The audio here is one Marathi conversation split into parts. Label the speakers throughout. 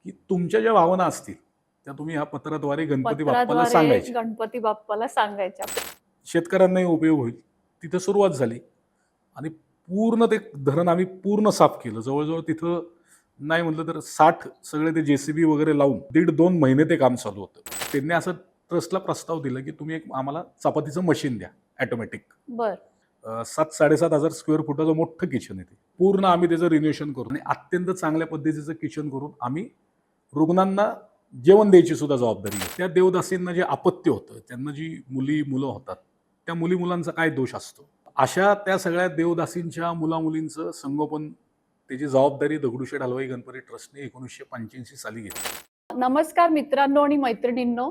Speaker 1: की तुमच्या ज्या भावना असतील, त्या तुम्ही ह्या पत्राद्वारे गणपती बाप्पाला
Speaker 2: पत्राद्वारे
Speaker 1: सांगायच्या.
Speaker 2: गणपती बाप्पाला सांगायच्या.
Speaker 1: शेतकऱ्यांनाही उपयोग होईल. तिथं सुरुवात झाली आणि पूर्ण ते धरण आम्ही पूर्ण साफ केलं. जवळ-जवळ तिथं नाही म्हटलं तर 60 सगळे ते जे-सी-बी वगैरे लावून 1.5-2 महिने ते काम चालू होतं. त्यांनी असं ट्रस्टला प्रस्ताव दिला, की तुम्ही एक आम्हाला चपातीचं मशीन द्या ऑटोमॅटिक.
Speaker 2: बरं.
Speaker 1: 7,500 स्क्वेअर फुटाचं मोठं किचन आहे ते. पूर्ण आम्ही त्याचं रिनोव्हेशन करून आणि अत्यंत चांगल्या पद्धतीचं किचन करून आम्ही रुग्णांना जेवण द्यायची सुद्धा जबाबदारी आहे. त्या देवदासींना जे अपत्य होतं, त्यांना जी मुलं होतात, त्या मुलांचा काय दोष असतो? अशा त्या सगळ्या देवदासींच्या मुलींचं संगोपन त्याची जबाबदारी दगडूशेठ हलवाई गणपती ट्रस्टने 1985 साली घेतली.
Speaker 2: नमस्कार मित्रांनो आणि मैत्रिणींनो.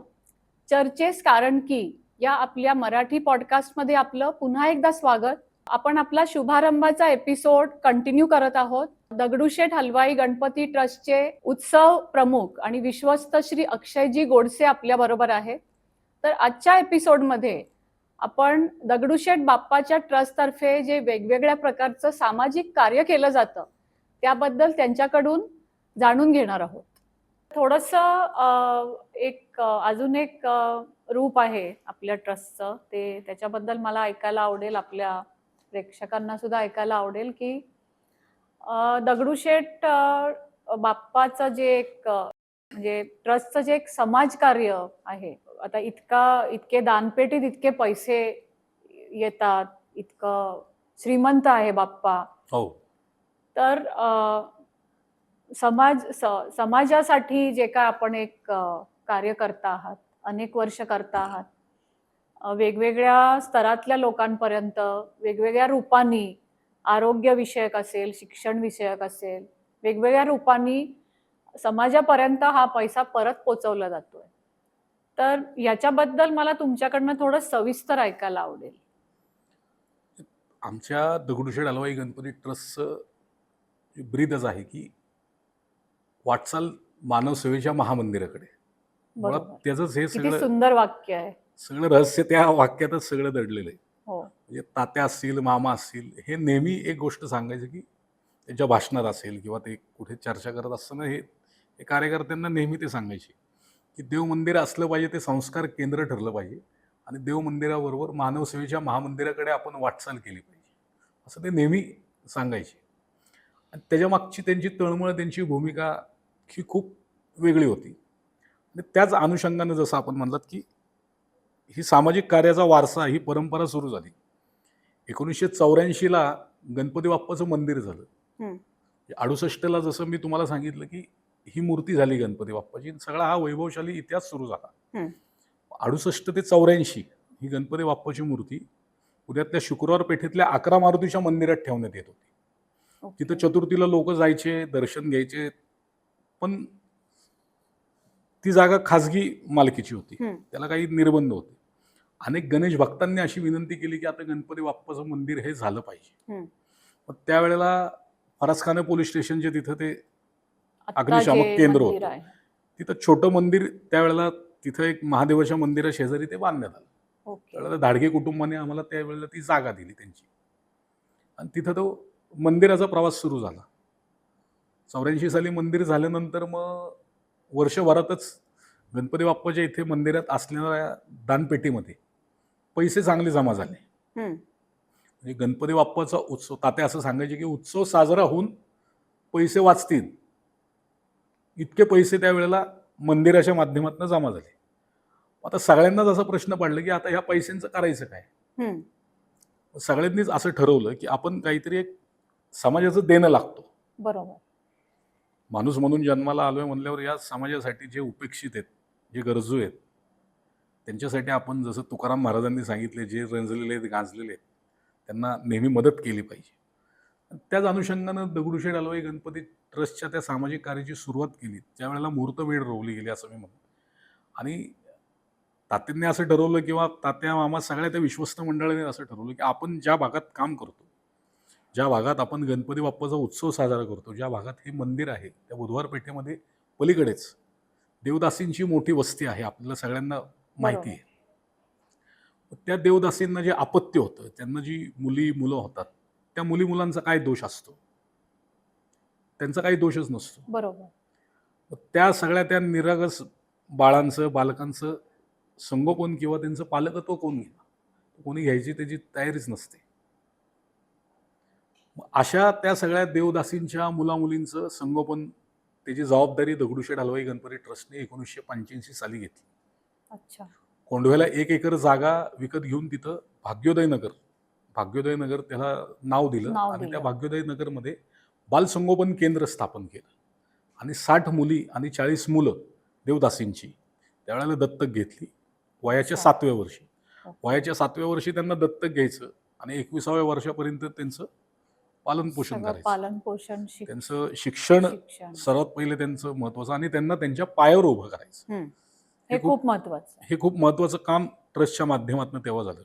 Speaker 2: चर्चेस कारण की या आपल्या मराठी पॉडकास्टमध्ये आपलं पुन्हा एकदा स्वागत. आपण आपला शुभारंभाचा एपिसोड कंटिन्यू करत आहोत. दगडूशेठ हलवाई गणपती ट्रस्टचे उत्सव प्रमुख आणि विश्वस्त श्री अक्षयजी गोडसे आपल्या बरोबर आहेत. तर आजच्या एपिसोडमध्ये आपण दगडूशेठ बाप्पाच्या ट्रस्टतर्फे जे वेगवेगळ्या प्रकारचं सामाजिक कार्य केलं जातं त्याबद्दल त्यांच्याकडून जाणून घेणार आहोत. थोडंसं अजून एक रूप आहे आपल्या ट्रस्टचं, ते त्याच्याबद्दल मला ऐकायला आवडेल, आपल्या प्रेक्षकांना सुद्धा ऐकायला आवडेल की दगडूशेठ बाप्पाचं जे म्हणजे ट्रस्टचं जे एक समाजकार्य आहे. आता इतके दानपेटीत इतके पैसे येतात, इतकं श्रीमंत आहे बाप्पा.
Speaker 1: हो.
Speaker 2: तर समाजासाठी जे काय आपण एक कार्य करता आहात, अनेक वर्ष करता आहात, वेगवेगळ्या स्तरातल्या लोकांपर्यंत वेगवेगळ्या रूपांनी, आरोग्य विषयक असेल, शिक्षण विषयक असेल, वेगवेगळ्या रूपांनी समाजापर्यंत हा पैसा परत पोहोचवला जातोय. तर याच्याबद्दल मला तुमच्याकडनं थोडं सविस्तर ऐकायला आवडेल.
Speaker 1: आमच्या दगडूशेठ हलवाई गणपती ट्रस्टचं ब्रीदच आहे की वाटचाल मानव सेवेच्या महामंदिराकडे. मुळात
Speaker 2: बरोबर.
Speaker 1: त्याचंच हे
Speaker 2: किती
Speaker 1: सगळं
Speaker 2: सुंदर वाक्य आहे.
Speaker 1: सगळं रहस्य त्या वाक्यातच सगळं दडलेलं आहे.
Speaker 2: हो.
Speaker 1: म्हणजे तात्या असतील, मामा असतील, हे नेहमी एक गोष्ट सांगायचं की त्यांच्या भाषणात असेल किंवा ते कुठे चर्चा करत असताना हे कार्यकर्त्यांना नेहमी ते सांगायचे की देव मंदिर असलं पाहिजे, ते संस्कार केंद्र ठरलं पाहिजे आणि देव मंदिराबरोबर मानव सेवेच्या महामंदिराकडे आपण वाटचाल केली पाहिजे, असं ते नेहमी सांगायचे. आणि त्याच्यामागची त्यांची तळमळ, त्यांची भूमिका ही खूप वेगळी होती. आणि त्याच अनुषंगानं जसं आपण म्हणलात की ही सामाजिक कार्याचा वारसा, ही परंपरा सुरू झाली. 1984ला गणपती बाप्पाचं मंदिर झालं. 68ला जसं मी तुम्हाला सांगितलं की ही मूर्ती झाली गणपती बाप्पाची, सगळा हा वैभवशाली इतिहास सुरू झाला. 68 ते 84 ही गणपती बाप्पाची मूर्ती पुण्यातल्या शुक्रवार पेठेतल्या 11 मारुतीच्या मंदिरात ठेवण्यात येत होती. तिथं चतुर्थीला लोक जायचे, दर्शन घ्यायचे, पण ती जागा खाजगी मालकीची होती, त्याला काही निर्बंध होते. अनेक गणेश भक्तांनी अशी विनंती केली की आता गणपती बाप्पाचं मंदिर हे झालं पाहिजे. मग त्यावेळेला फरसखाने पोलीस स्टेशनचे तिथं ते अग्निशामक केंद्र होतं, तिथं छोटं मंदिर त्यावेळेला तिथं एक महादेवाच्या मंदिरा शेजारी ते बांधण्यात आलं. त्यावेळेला धाडगे कुटुंबाने आम्हाला त्यावेळेला ती जागा दिली त्यांची आणि तिथं तो मंदिराचा प्रवास सुरू झाला. 84 साली मंदिर झाल्यानंतर मग वर्षभरातच गणपती बाप्पाच्या इथे मंदिरात असलेल्या दानपेटीमध्ये पैसे चांगले जमा झाले. म्हणजे गणपती बाप्पाचा उत्सव, तात्या असं सांगायचे की उत्सव साजरा होऊन पैसे वाचतील, इतके पैसे त्यावेळेला मंदिराच्या माध्यमातून जमा झाले. आता सगळ्यांनाच असा प्रश्न पडला की आता ह्या पैशांचं करायचं काय. सगळ्यांनीच असं ठरवलं की आपण काहीतरी एक समाजाचं देणं लागतो.
Speaker 2: बरोबर.
Speaker 1: माणूस म्हणून जन्माला आलोय म्हणल्यावर या समाजासाठी जे उपेक्षित आहेत, जे गरजू आहेत, त्यांच्यासाठी आपण जसं तुकाराम महाराजांनी सांगितले, जे रंजलेले आहेत, गांजलेले आहेत, त्यांना नेहमी मदत केली पाहिजे. त्याच अनुषंगानं दगडूशेठ हलवाई गणपती ट्रस्टच्या त्या सामाजिक कार्याची सुरुवात केली. त्यावेळेला मुहूर्तमेढ रोवली गेली असं मी म्हणतो. आणि तात्यांनी असं ठरवलं किंवा तात्या मामा सगळ्या त्या विश्वस्त मंडळाने असं ठरवलं की आपण ज्या भागात काम करतो, ज्या भागात आपण गणपती बाप्पाचा उत्सव साजरा करतो, ज्या भागात हे मंदिर आहे, त्या बुधवार पेठेमध्ये पलीकडेच देवदासींची मोठी वस्ती आहे, आपल्याला सगळ्यांना माहिती आहे. त्या देवदासींना जे अपत्य होतं, त्यांना जी मुलं होतात, त्या मुलांचा काय दोष असतो? त्यांचा काही दोषच नसतो.
Speaker 2: बरोबर.
Speaker 1: त्या सगळ्या त्या निरागस बाळांचं बालकांचं संगोपन किंवा त्यांचं पालकत्व कोण घेणार? कोणी घ्यायची त्याची तयारीच नसते. अशा त्या सगळ्या देवदासींच्या मुलामुलींचं संगोपन त्याची जबाबदारी दगडूशेठ हलवाई गणपती ट्रस्टने 1985 साली घेतली.
Speaker 2: अच्छा.
Speaker 1: कोंढव्याला 1 एकर जागा विकत घेऊन तिथं भाग्योदय नगर त्याला नाव दिलं आणि त्या भाग्योदय नगरमध्ये बालसंगोपन केंद्र स्थापन केलं आणि 60 मुली आणि 40 मुलं देवदासींची त्यावेळेला दत्तक घेतली वयाच्या 7व्या वर्षी. वयाच्या 7व्या वर्षी त्यांना दत्तक घ्यायचं आणि 21व्या वर्षापर्यंत त्यांचं पालन पोषण करायचं. त्यांचं शिक्षण सर्वात पहिले त्यांचं महत्वाचं आणि त्यांना त्यांच्या पायावर उभं करायचं.
Speaker 2: हे खूप महत्वाचं
Speaker 1: काम ट्रस्टच्या माध्यमातून तेव्हा झालं.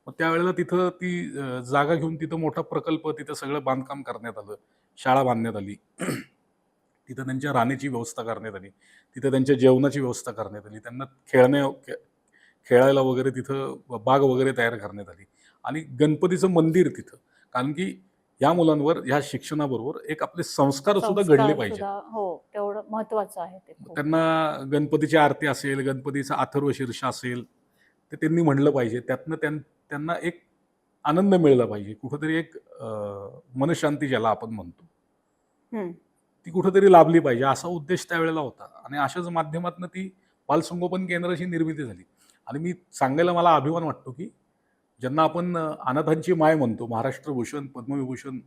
Speaker 1: मग त्यावेळेला तिथं ती जागा घेऊन तिथं मोठा प्रकल्प, तिथं सगळं बांधकाम करण्यात आलं, शाळा बांधण्यात आली, तिथं त्यांच्या राहण्याची व्यवस्था करण्यात आली, तिथं त्यांच्या जेवणाची व्यवस्था करण्यात आली, त्यांना खेळायला वगैरे तिथं बाग वगैरे तयार करण्यात आली आणि गणपतीचं मंदिर तिथं. कारण की या मुलांवर ह्या शिक्षणाबरोबर एक आपले संस्कार सुद्धा घडले पाहिजे.
Speaker 2: हो, तेवढं महत्वाचं आहे ते.
Speaker 1: त्यांना गणपतीची आरती असेल, गणपतीचा अथर्वशीर्ष असेल, ते त्यांनी म्हणलं पाहिजे. त्यातनं त्यांना एक आनंद मिळला पाहिजे. कुठेतरी एक मनशांती ज्याला आपण म्हणतो ती कुठेतरी लाभली पाहिजे असा उद्देश त्यावेळेला होता आणि अशाच माध्यमातून ती बालसंगोपन केंद्राची निर्मिती झाली. आणि मी सांगायला मला अभिमान वाटतो की ज्यांना आपण अनाथांची माय म्हणतो, महाराष्ट्र भूषण, पद्मविभूषण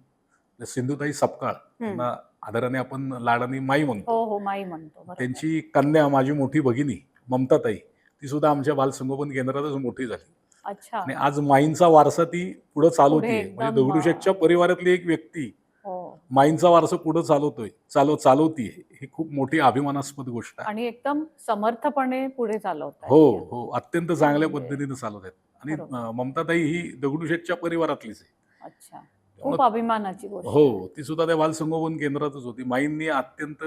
Speaker 1: सिंधुताई सपकाळ यांना आदराने आपण लाडाने माई म्हणतो. त्यांची कन्या माझी मोठी भगिनी ममताताई ती सुद्धा आमच्या बालसंगोपन केंद्रातच मोठी झाली. आणि आज माईंचा वारसा ती पुढे चालवते. म्हणजे दगडूशेठच्या परिवारातली एक व्यक्ती माईंचा वारसा पुढे चालवतीये. ही खूप मोठी अभिमानास्पद गोष्ट आहे
Speaker 2: आणि एकदम समर्थपणे पुढे चालवतात.
Speaker 1: हो, अत्यंत चांगल्या पद्धतीने चालवत आहेत. आणि ममताताई ही दगडूशेठच्या परिवारातलीच आहे.
Speaker 2: अच्छा, खूप अभिमानाची गोष्ट.
Speaker 1: हो, ती सुद्धा त्या बालसंगोपन केंद्रातच होती. माईंनी अत्यंत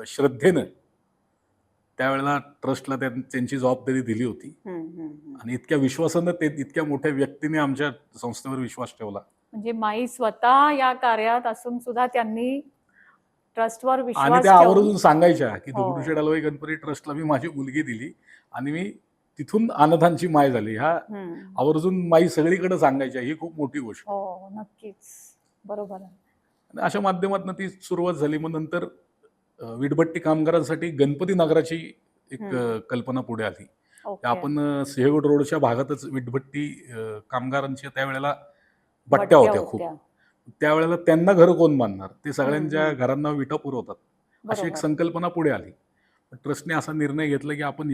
Speaker 1: श्रद्धेनं त्यावेळेला ट्रस्टला त्यांची जबाबदारी दिली होती आणि इतक्या विश्वासानं इतक्या मोठ्या व्यक्तीने आमच्या संस्थेवर विश्वास ठेवला.
Speaker 2: म्हणजे माई स्वतः या कार्यात असून सुद्धा त्यांनी ट्रस्टवर विश्वास
Speaker 1: आणि त्या आवर्जून सांगायच्या की दगडूशेठ हलवाई गणपती ट्रस्टला मी माझी मुलगी दिली आणि मी तिथून अनाथांची माय झाली. ह्या आवर्जून माई सगळीकडे सांगायच्या. ही खूप मोठी गोष्ट.
Speaker 2: हो, नक्कीच, बरोबर आहे.
Speaker 1: अशा माध्यमातून ती सुरुवात झाली. मग नंतर वीटभट्टी कामगारांसाठी गणपती नगराची एक कल्पना पुढे आली. आपण सिंहगड रोडच्या भागातच वीटभट्टी कामगारांच्या त्यावेळेला भट्ट्या होत्या खूप. त्यावेळेला त्यांना घर कोण बांधणार? ते सगळ्यांच्या घरांना विटा पुरवतात. अशी एक संकल्पना पुढे आली. ट्रस्टने असा निर्णय घेतला की आपण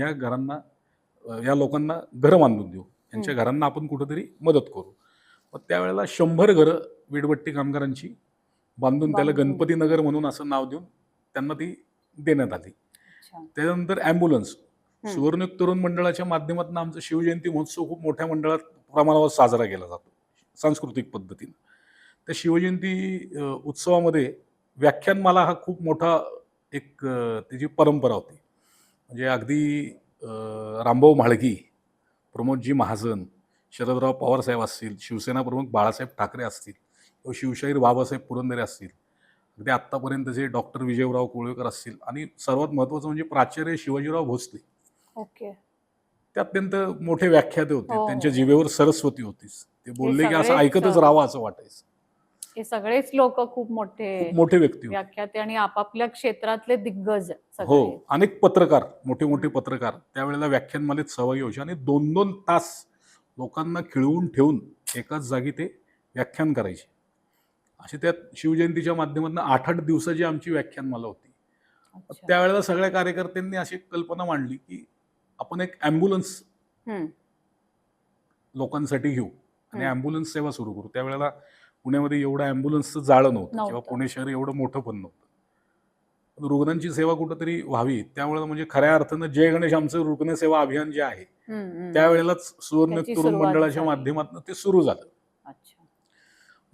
Speaker 1: या लोकांना घरं बांधून देऊ, यांच्या घरांना आपण कुठेतरी मदत करू. मग त्यावेळेला 100 घरं वीटभट्टी कामगारांची बांधून त्याला गणपती नगर म्हणून असं नाव देऊन त्यांना ती देण्यात आली. त्यानंतर ॲम्ब्युलन्स सुवर्णयुग तरुण मंडळाच्या माध्यमातून आमचा शिवजयंती महोत्सव खूप मोठ्या प्रमाणावर साजरा केला जातो सांस्कृतिक पद्धतीने. त्या शिवजयंती उत्सवामध्ये व्याख्यानमाला हा खूप मोठा एक त्याची परंपरा होती. म्हणजे अगदी रामभाऊ म्हाळगी, प्रमोदजी महाजन, शरदराव पवारसाहेब असतील, शिवसेना प्रमुख बाळासाहेब ठाकरे असतील किंवा शिवशाहीर बाबासाहेब पुरंदरे असतील, अगदी आत्तापर्यंतचे डॉक्टर विजयराव कोळवेकर असतील आणि सर्वात महत्त्वाचं म्हणजे प्राचार्य शिवाजीराव भोसले. ते अत्यंत मोठे व्याख्याते होते. त्यांच्या जिभेवर सरस्वती होतीच. ते बोलले की असं ऐकतच राहावं असं वाटायचं.
Speaker 2: हे सगळेच लोक खूप मोठे व्यक्ती व्याख्याते आणि आपापल्या क्षेत्रातले दिग्गज.
Speaker 1: हो, अनेक पत्रकार, मोठे पत्रकार त्यावेळेला व्याख्यानमालेत सहभागी व्हायचे आणि 2-2 तास लोकांना खिळवून ठेवून एकाच जागी ते व्याख्यान करायचे. अशी त्या शिवजयंतीच्या माध्यमातून 8-8 दिवसाची आमची व्याख्यानमाला होती. त्यावेळेला सगळ्या कार्यकर्त्यांनी अशी कल्पना मांडली की आपण एक ॲम्ब्युलन्स लोकांसाठी घेऊ आणि ॲम्ब्युलन्स सेवा सुरू करू. त्यावेळेला पुण्यामध्ये एवढं ॲम्ब्युलन्सचं जाळं नव्हतं किंवा पुणे शहर एवढं मोठं पण नव्हतं. रुग्णांची सेवा कुठंतरी व्हावी त्यावेळेला म्हणजे खऱ्या अर्थानं जय गणेश आमचं रुग्णसेवा अभियान जे आहे त्यावेळेलाच सुवर्णयुग तरुण मंडळाच्या माध्यमातून ते सुरू झालं.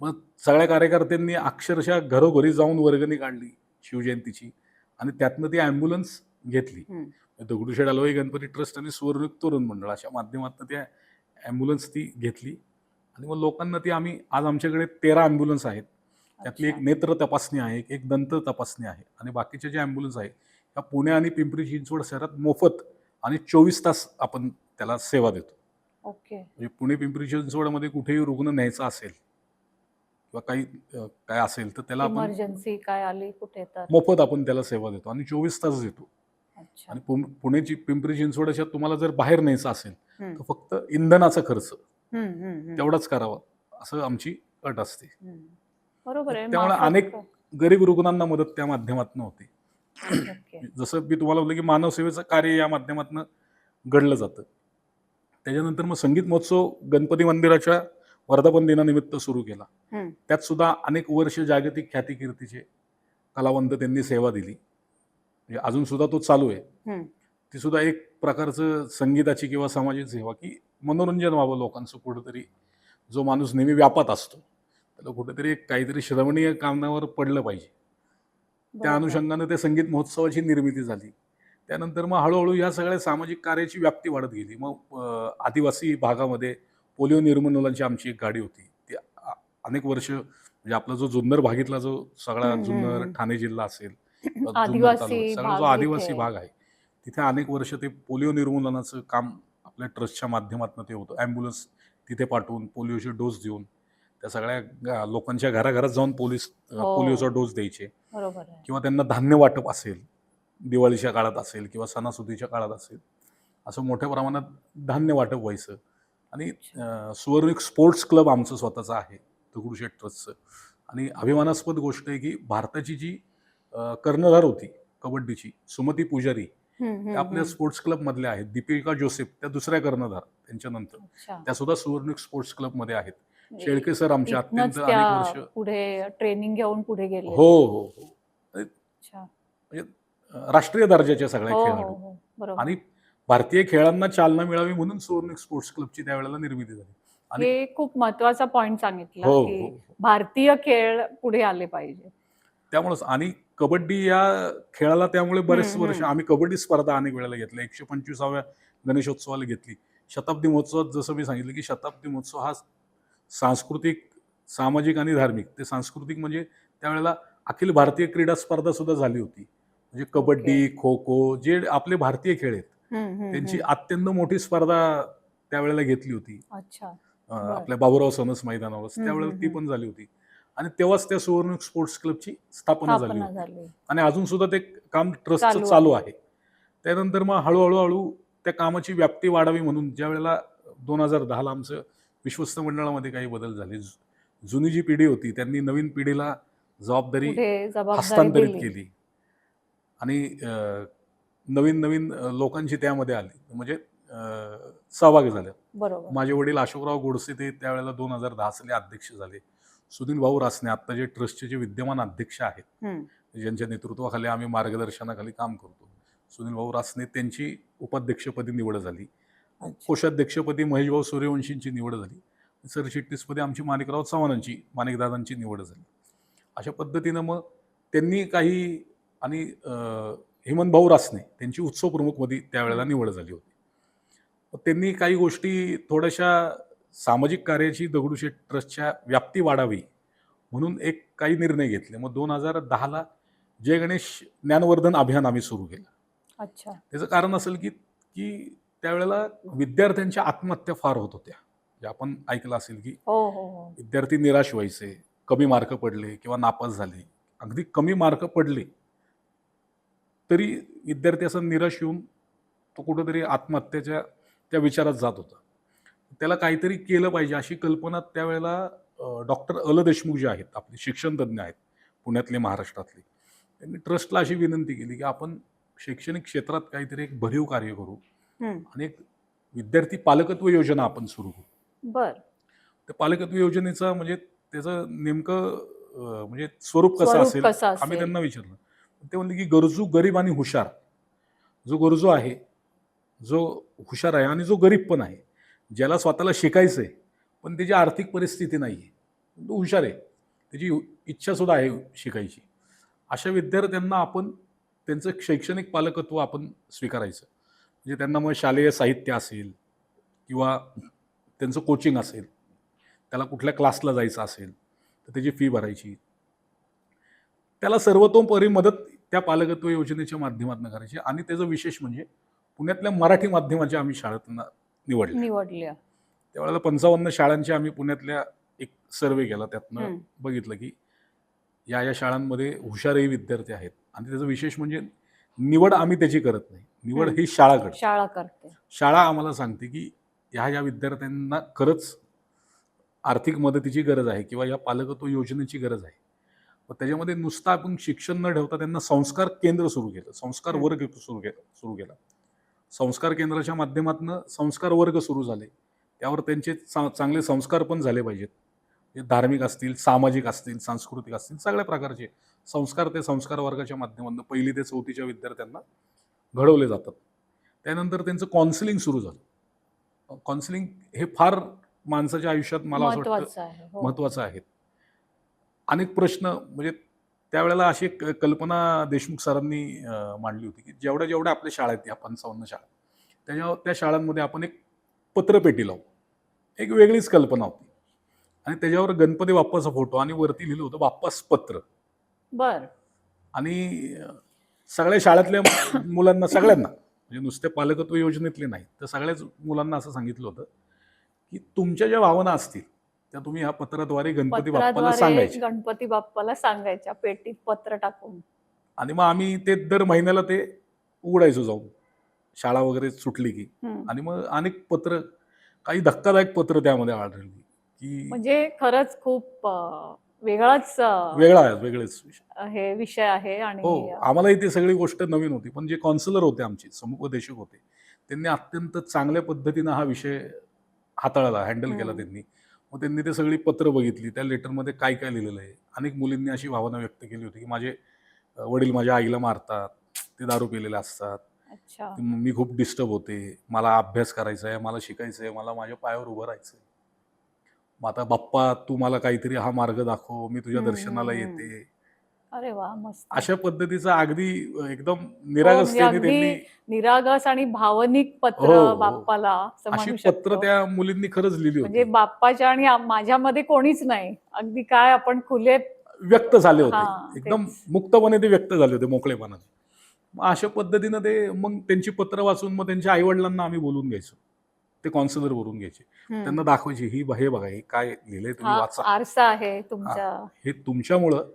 Speaker 1: मग सगळ्या कार्यकर्त्यांनी अक्षरशः घरोघरी जाऊन वर्गणी काढली शिवजयंतीची आणि त्यातनं ती ॲम्ब्युलन्स घेतली. दगडूशेठ हलवाई गणपती ट्रस्ट आणि सुवर्णयुग तरुण मंडळाच्या माध्यमातून त्या ॲम्ब्युलन्स ती घेतली आणि मग लोकांना ती आज आमच्याकडे 13 ॲम्ब्युलन्स आहेत. त्यातली एक नेत्र तपासणी आहे, एक दंत तपासणी आहे आणि बाकीचे जे ॲम्ब्युलन्स आहे या पुणे आणि पिंपरी चिंचवड शहरात मोफत आणि 24 तास आपण त्याला सेवा देतो.
Speaker 2: ओके.
Speaker 1: म्हणजे पुणे पिंपरी चिंचवडमध्ये कुठेही रुग्ण न्यायचा असेल किंवा काही काय असेल तर त्याला आपण
Speaker 2: इमर्जन्सी काय आली कुठे तर.
Speaker 1: मोफत आपण त्याला सेवा देतो आणि 24 तास देतो.
Speaker 2: अच्छा.
Speaker 1: आणि पुणेची पिंपरी चिंचवडच्या तुम्हाला जर बाहेर न्यायचं असेल
Speaker 2: हम्म.
Speaker 1: तर फक्त इंधनाचा खर्च
Speaker 2: हम्म, हम्म, हम्म.
Speaker 1: तेवढाच करावा असं आमची अट असते.
Speaker 2: हम्म. बरोबर आहे.
Speaker 1: त्यामुळे
Speaker 2: माफक-
Speaker 1: अनेक गरीब रुग्णांना मदत त्या माध्यमातून होते.
Speaker 2: ओके.
Speaker 1: जसं मी तुम्हाला बोललो की मानव सेवेचं कार्य या माध्यमातून घडलं जातं. त्याच्यानंतर मग संगीत महोत्सव गणपती मंदिराच्या वर्धापन दिनानिमित्त सुरू केला.
Speaker 2: हम्म.
Speaker 1: त्यात सुद्धा अनेक वर्ष जागतिक ख्याती कीर्तीचे कलावंत त्यांनी सेवा दिली. म्हणजे अजून सुद्धा तो चालू आहे.
Speaker 2: हम्म.
Speaker 1: ती सुद्धा एक प्रकारचं संगीताची किंवा सामाजिक सेवा की मनोरंजन व्हावं लोकांचं कुठंतरी. जो माणूस नेहमी व्यापात असतो त्याला कुठेतरी एक काहीतरी श्रवणीय कामावर पडलं पाहिजे. त्या
Speaker 2: बरोबर.
Speaker 1: अनुषंगानं ते संगीत महोत्सवाची निर्मिती झाली. त्यानंतर मग हळूहळू या सगळ्या सामाजिक कार्याची व्याप्ती वाढत गेली. मग आदिवासी भागामध्ये पोलिओ निर्मूलनाची आमची एक गाडी होती. ती अनेक वर्ष म्हणजे आपला जो जुन्नर भागातला जो सगळा
Speaker 2: हम्म,
Speaker 1: जुन्नर
Speaker 2: हम्म.
Speaker 1: ठाणे जिल्हा असेल जुन्नर
Speaker 2: आदिवासी
Speaker 1: तालुका सगळा जो
Speaker 2: भाग
Speaker 1: आदिवासी
Speaker 2: जिथे.
Speaker 1: भाग आहे तिथे अनेक वर्ष ते पोलिओ निर्मूलनाचं काम आपल्या ट्रस्टच्या माध्यमातून ते होतं. ॲम्ब्युलन्स तिथे पाठवून पोलिओचे डोस देऊन त्या सगळ्या लोकांच्या घराघरात जाऊन
Speaker 2: हो.
Speaker 1: पोलिओचा डोस द्यायचे
Speaker 2: बरोबर आहे.
Speaker 1: किंवा त्यांना धान्य वाटप असेल दिवाळीच्या काळात असेल किंवा सणासुदीच्या काळात असेल असं मोठ्या प्रमाणात धान्य वाटप व्हायचं. आणि सुवर्ण स्पोर्ट्स क्लब आमचं स्वतःचं आहे दगडूशेठ ट्रस्टचं. आणि अभिमानास्पद गोष्ट आहे की भारताची जी कर्णधार होती कबड्डीची सुमती पुजारी
Speaker 2: हम्म, हम्म,
Speaker 1: त्या आपल्या
Speaker 2: हम्म.
Speaker 1: स्पोर्ट्स क्लबमधल्या आहेत. दीपिका जोसेफ त्या दुसऱ्या कर्णधार त्यांच्यानंतर
Speaker 2: अच्छा.
Speaker 1: त्या सुद्धा सुवर्ण स्पोर्ट्स क्लबमध्ये आहेत. शेळके सर आमचे
Speaker 2: इथनंच
Speaker 1: अत्यंत
Speaker 2: त्या
Speaker 1: अनेक वर्ष
Speaker 2: पुढे ट्रेनिंग घेऊन पुढे गेले.
Speaker 1: हो हो हो
Speaker 2: अच्छा.
Speaker 1: राष्ट्रीय दर्जाच्या सगळ्या
Speaker 2: हो,
Speaker 1: खेळाडू.
Speaker 2: हो, हो. बरोबर.
Speaker 1: आणि भारतीय खेळांना चालना मिळावी म्हणून सुवर्ण स्पोर्ट्स क्लबची त्यावेळेला निर्मिती झाली. आणि
Speaker 2: हे खूप महत्वाचा पॉइंट सांगितला
Speaker 1: हो
Speaker 2: की
Speaker 1: हो
Speaker 2: भारतीय खेळ पुढे आले पाहिजे.
Speaker 1: त्यामुळेच. आणि कबड्डी या खेळाला त्यामुळे बरेच
Speaker 2: हम्म,
Speaker 1: वर्ष
Speaker 2: हम्म.
Speaker 1: आम्ही कबड्डी स्पर्धा अनेक वेळेला घेतल्या. 125व्या गणेशोत्सवाला घेतली. शताब्दी महोत्सवात जसं मी सांगितलं की शताब्दी महोत्सव हा सांस्कृतिक सामाजिक आणि धार्मिक. ते सांस्कृतिक म्हणजे त्यावेळेला अखिल भारतीय क्रीडा स्पर्धा सुद्धा झाली होती. म्हणजे कबड्डी खो खो जे आपले भारतीय खेळ आहेत
Speaker 2: हम्म, हम्म,
Speaker 1: त्यांची
Speaker 2: हम्म.
Speaker 1: अत्यंत मोठी स्पर्धा त्यावेळेला घेतली होती.
Speaker 2: अच्छा.
Speaker 1: आपल्या बाबुराव सनस मैदानावर त्यावेळेला ती पण झाली होती. आणि तेव्हाच त्या सुवर्ण स्पोर्ट्स क्लबची स्थापना झाली
Speaker 2: स्थापना
Speaker 1: होती.
Speaker 2: झाली.
Speaker 1: आणि अजून सुद्धा ते काम ट्रस्टचं
Speaker 2: चालू
Speaker 1: चालू आहे. त्यानंतर मग हळूहळू त्या कामाची व्याप्ती वाढावी म्हणून ज्या वेळेला 2010ला आमचं विश्वस्त मंडळामध्ये काही बदल झाले. जुनी जी पिढी होती त्यांनी नवीन पिढीला जबाबदारी
Speaker 2: पुढे जबाबदारी
Speaker 1: हस्तांतरित
Speaker 2: दिली.
Speaker 1: केली. आणि नवीन नवीन लोकांची त्यामध्ये आली म्हणजे सहभागी झाले.
Speaker 2: बरोबर.
Speaker 1: माझे वडील अशोकराव गोडसे ते त्यावेळेला 2010 साली अध्यक्ष झाले. सुनील भाऊ रासने आता जे ट्रस्टचे जे विद्यमान अध्यक्ष आहेत
Speaker 2: हम्म.
Speaker 1: ज्यांच्या नेतृत्वाखाली आम्ही मार्गदर्शनाखाली काम करतो. सुनील भाऊ रासने त्यांची उपाध्यक्षपदी निवड झाली.
Speaker 2: अच्छा.
Speaker 1: कोषाध्यक्षपदी महेशभाऊ सूर्यवंशींची निवड झाली. सरचिटणीसपदी आमची माणिकराव चव्हाणांची माणिकदादांची निवड झाली. अशा पद्धतीनं मग त्यांनी काही आणि हेमंतभाऊ रासने त्यांची उत्सव प्रमुखमध्ये त्यावेळेला निवड झाली होती. मग त्यांनी काही गोष्टी थोड्याशा सामाजिक कार्याची दगडूशेठ ट्रस्टच्या व्याप्ती वाढावी म्हणून एक काही निर्णय घेतले. मग 2010ला जय गणेश ज्ञानवर्धन अभियान आम्ही सुरू केलं.
Speaker 2: अच्छा.
Speaker 1: त्याचं कारण असेल की की त्यावेळेला विद्यार्थ्यांच्या आत्महत्या फार होत होत्या. जे आपण ऐकलं असेल की
Speaker 2: हो, हो, हो.
Speaker 1: विद्यार्थी निराश व्हायचे, कमी मार्क पडले किंवा नापास झाले. अगदी कमी मार्क पडले तरी विद्यार्थी असा निराश येऊन तो कुठंतरी आत्महत्येच्या त्या विचारात जात होता. त्याला काहीतरी केलं पाहिजे अशी कल्पना त्यावेळेला डॉक्टर अल देशमुख जे आहेत आपले शिक्षण तज्ज्ञ आहेत पुण्यातले महाराष्ट्रातले त्यांनी ट्रस्टला अशी विनंती केली की आपण शैक्षणिक क्षेत्रात काहीतरी एक भरीव कार्य करू आणि एक विद्यार्थी पालकत्व योजना आपण सुरू करू.
Speaker 2: बर.
Speaker 1: त्या पालकत्व योजनेचं म्हणजे त्याचं नेमकं म्हणजे स्वरूप कसं असेल आम्ही त्यांना विचारलं. ते म्हणले की गरजू गरीब आणि हुशार जो गरजू आहे जो हुशार आहे आणि जो गरीब पण आहे ज्याला स्वतःला शिकायचं आहे पण त्याची आर्थिक परिस्थिती नाही आहे तो हुशार आहे त्याची इच्छासुद्धा आहे शिकायची अशा विद्यार्थ्यांना आपण त्यांचं शैक्षणिक पालकत्व आपण स्वीकारायचं. म्हणजे त्यांना मग शालेय साहित्य असेल किंवा त्यांचं कोचिंग असेल त्याला कुठल्या क्लासला जायचं असेल तर त्याची फी भरायची त्याला सर्वतोपरी मदत त्या पालकत्व योजनेच्या माध्यमातून करायचे. आणि त्याचं विशेष म्हणजे पुण्यातल्या मराठी माध्यमाच्या आम्ही शाळेतून
Speaker 2: निवडल्या.
Speaker 1: त्यावेळेला 55 शाळांची आम्ही पुण्यातल्या एक सर्वे केला. त्यातनं बघितलं की या शाळांमध्ये हुशारही विद्यार्थी आहेत. आणि त्याचं विशेष म्हणजे निवड आम्ही त्याची करत नाही, निवड ही शाळा करते. शाळा आम्हाला सांगते की ह्या विद्यार्थ्यांना खरंच आर्थिक मदतीची गरज आहे किंवा या पालकत्व योजनेची गरज आहे. त्याच्यामध्ये नुसतं आपण शिक्षण न ठेवता त्यांना संस्कार केंद्र सुरू केलं, संस्कार वर्ग सुरू केला. संस्कार केंद्राच्या माध्यमातून संस्कार वर्ग सुरू झाले. त्यावर त्यांचे चांगले संस्कार पण झाले पाहिजेत. धार्मिक असतील, सामाजिक असतील, सांस्कृतिक असतील, सगळ्या प्रकारचे संस्कार ते संस्कार वर्गाच्या माध्यमातून 1ली ते 4थीच्या विद्यार्थ्यांना घडवले जातात. त्यानंतर त्यांचं काउन्सिलिंग सुरू झालं. काउन्सिलिंग हे फार माणसाच्या आयुष्यात मला असं वाटतं महत्त्वाचं आहे. अनेक प्रश्न म्हणजे त्यावेळेला अशी एक कल्पना देशमुख सरांनी मांडली होती की जेवढ्या आपल्या शाळा आहेत, या 55 शाळा, त्या शाळांमध्ये आपण एक पत्रपेटी लावू. एक वेगळीच कल्पना होती. आणि त्याच्यावर गणपती बाप्पाचा फोटो आणि वरती लिहिलं होतं बाप्पास पत्र. आणि सगळ्या शाळेतल्या मुलांना, सगळ्यांना, म्हणजे नुसत्या पालकत्व योजनेतले नाही तर सगळ्याच मुलांना असं सांगितलं होतं की तुमच्या ज्या भावना असतील त्या तुम्ही ह्या पत्राद्वारे गणपती बाप्पाला सांगायच्या,
Speaker 2: पेटीत पत्र टाकून.
Speaker 1: आणि मग आम्ही ते दर महिन्याला ते उघडायचो जाऊन, शाळा वगैरे सुटली की. आणि मग अनेक पत्र, काही धक्कादायक पत्र त्यामध्ये आढळली की
Speaker 2: म्हणजे खरंच खूप वेगळेच
Speaker 1: हे
Speaker 2: विषय आहे. आणि
Speaker 1: आम्हालाही ती सगळी गोष्ट नवीन होती. पण जे काउन्सिलर होते आमचे, समुपदेशक होते, त्यांनी अत्यंत चांगल्या पद्धतीनं हा विषय हाताळला, हँडल केला त्यांनी. मग त्यांनी ते सगळी पत्र बघितली, त्या लेटरमध्ये काय काय लिहिलेलं आहे. अनेक मुलींनी अशी भावना व्यक्त केली होती की माझे वडील माझ्या आईला मारतात, ते दारू पिलेले असतात, मी खूप डिस्टर्ब होते, मला अभ्यास करायचा आहे, मला शिकायचं आहे, मला माझ्या पायावर उभं राहायचं आहे. मग आता बाप्पा तू मला काहीतरी हा मार्ग दाखव, मी तुझ्या दर्शनाला येते.
Speaker 2: अरे वा, मस्त.
Speaker 1: अशा पद्धतीचा अगदी एकदम
Speaker 2: निरागस आणि भावनिक पत्र बाप्पाला,
Speaker 1: अशी पत्र त्या मुलींनी खरंच लिहिली होती.
Speaker 2: म्हणजे बाप्पाच्या आणि माझ्यामध्ये कोणीच नाही, अगदी काय आपण खुले
Speaker 1: व्यक्त झाले होते, एकदम मुक्तपणे ते व्यक्त झाले होते, मोकळेपणाने. मग अशा पद्धतीनं ते मग त्यांची पत्र वाचून मग त्यांच्या आईवडिलांना आम्ही बोलून घ्यायचो, ते काउन्सिलर बोलून घ्यायचे, त्यांना दाखवायचे, हे बघा हे काय लिहिलंय, तुम्ही वाचा,
Speaker 2: आरसा आहे तुमच्या,
Speaker 1: हे तुमच्यामुळं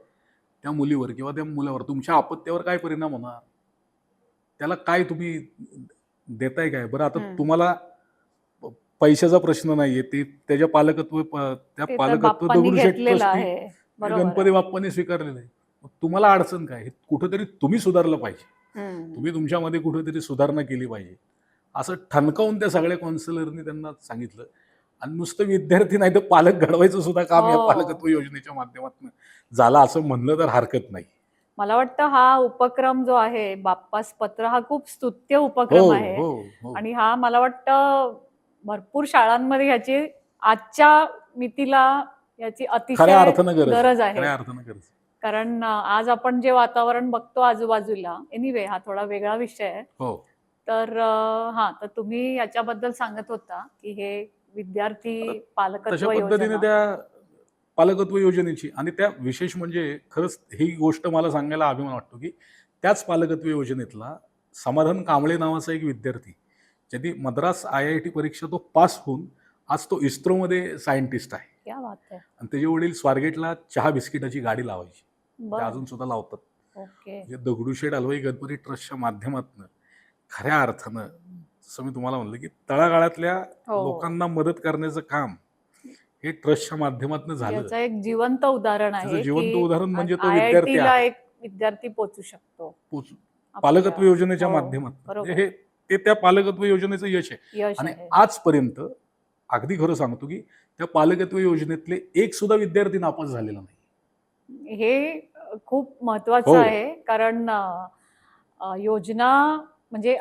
Speaker 1: त्या मुलीवर किंवा त्या मुलावर, तुमच्या अपत्यावर काय परिणाम होणार, त्याला काय तुम्ही देताय काय. बरं आता तुम्हाला पैशाचा प्रश्न नाहीये, ते त्याच्या पालकत्व दगडूशेठ ट्रस्टी गणपती बाप्पाने स्वीकारलेलं आहे. तुम्हाला अडचण काय, कुठेतरी तुम्ही सुधारलं पाहिजे, तुम्ही तुमच्यामध्ये कुठेतरी सुधारणा केली पाहिजे, असं ठणकावून त्या सगळ्या काउन्सिलरनी त्यांना सांगितलं. आणि नुसतं विद्यार्थी नाही तर पालक घडवायचं सुद्धा काम या पालकत्व योजनेच्या माध्यमातून झालं असं म्हणलं तर हरकत नाही.
Speaker 2: मला वाटतं हा उपक्रम जो आहे बाप्पास पत्र, हा खूप स्तुत्य उपक्रम आहे. आणि हा मला वाटतं भरपूर शाळांमध्ये ह्याची आजच्या मितीला याची अतिशय गरज आहे. कारण आज आपण जे वातावरण बघतो आजूबाजूला, एनिवे हा थोडा वेगळा विषय आहे. तर तर तुम्ही याच्याबद्दल सांगत होता की हे विद्यार्थी पालकत्व
Speaker 1: पद्धतीने त्या पालकत्व योजनेची, आणि त्या विशेष म्हणजे खरंच ही गोष्ट मला सांगायला अभिमान वाटतो की त्याच पालकत्व योजनेतला समाधान कांबळे नावाचा एक विद्यार्थी, ज्यांनी मद्रास IIT परीक्षा तो पास होऊन आज तो इस्रोमध्ये सायंटिस्ट आहे. आणि त्याचे वडील स्वारगेटला चहा बिस्किटाची गाडी लावायची, अजून सुद्धा लावतात. म्हणजे दगडूशेठ हलवाई गणपती ट्रस्टच्या माध्यमातून खऱ्या अर्थानं, जसं मी तुम्हाला म्हणलं की तळागाळातल्या लोकांना मदत करण्याचं काम हे ट्रस्टच्या माध्यमातून झालं.
Speaker 2: याचं एक जिवंत उदाहरण आहे.
Speaker 1: जिवंत उदाहरण म्हणजे तो
Speaker 2: विद्यार्थी पोहोचू शकतो
Speaker 1: पालकत्व योजनेच्या माध्यमातून. हे ते त्या पालकत्व योजनेचं यश आहे. आणि आजपर्यंत अगदी खरं सांगतो की त्या पालकत्व योजनेतले एक सुद्धा विद्यार्थी नापास झालेला नाही.
Speaker 2: हे खूप महत्वाचं आहे. कारण योजना म्हणजे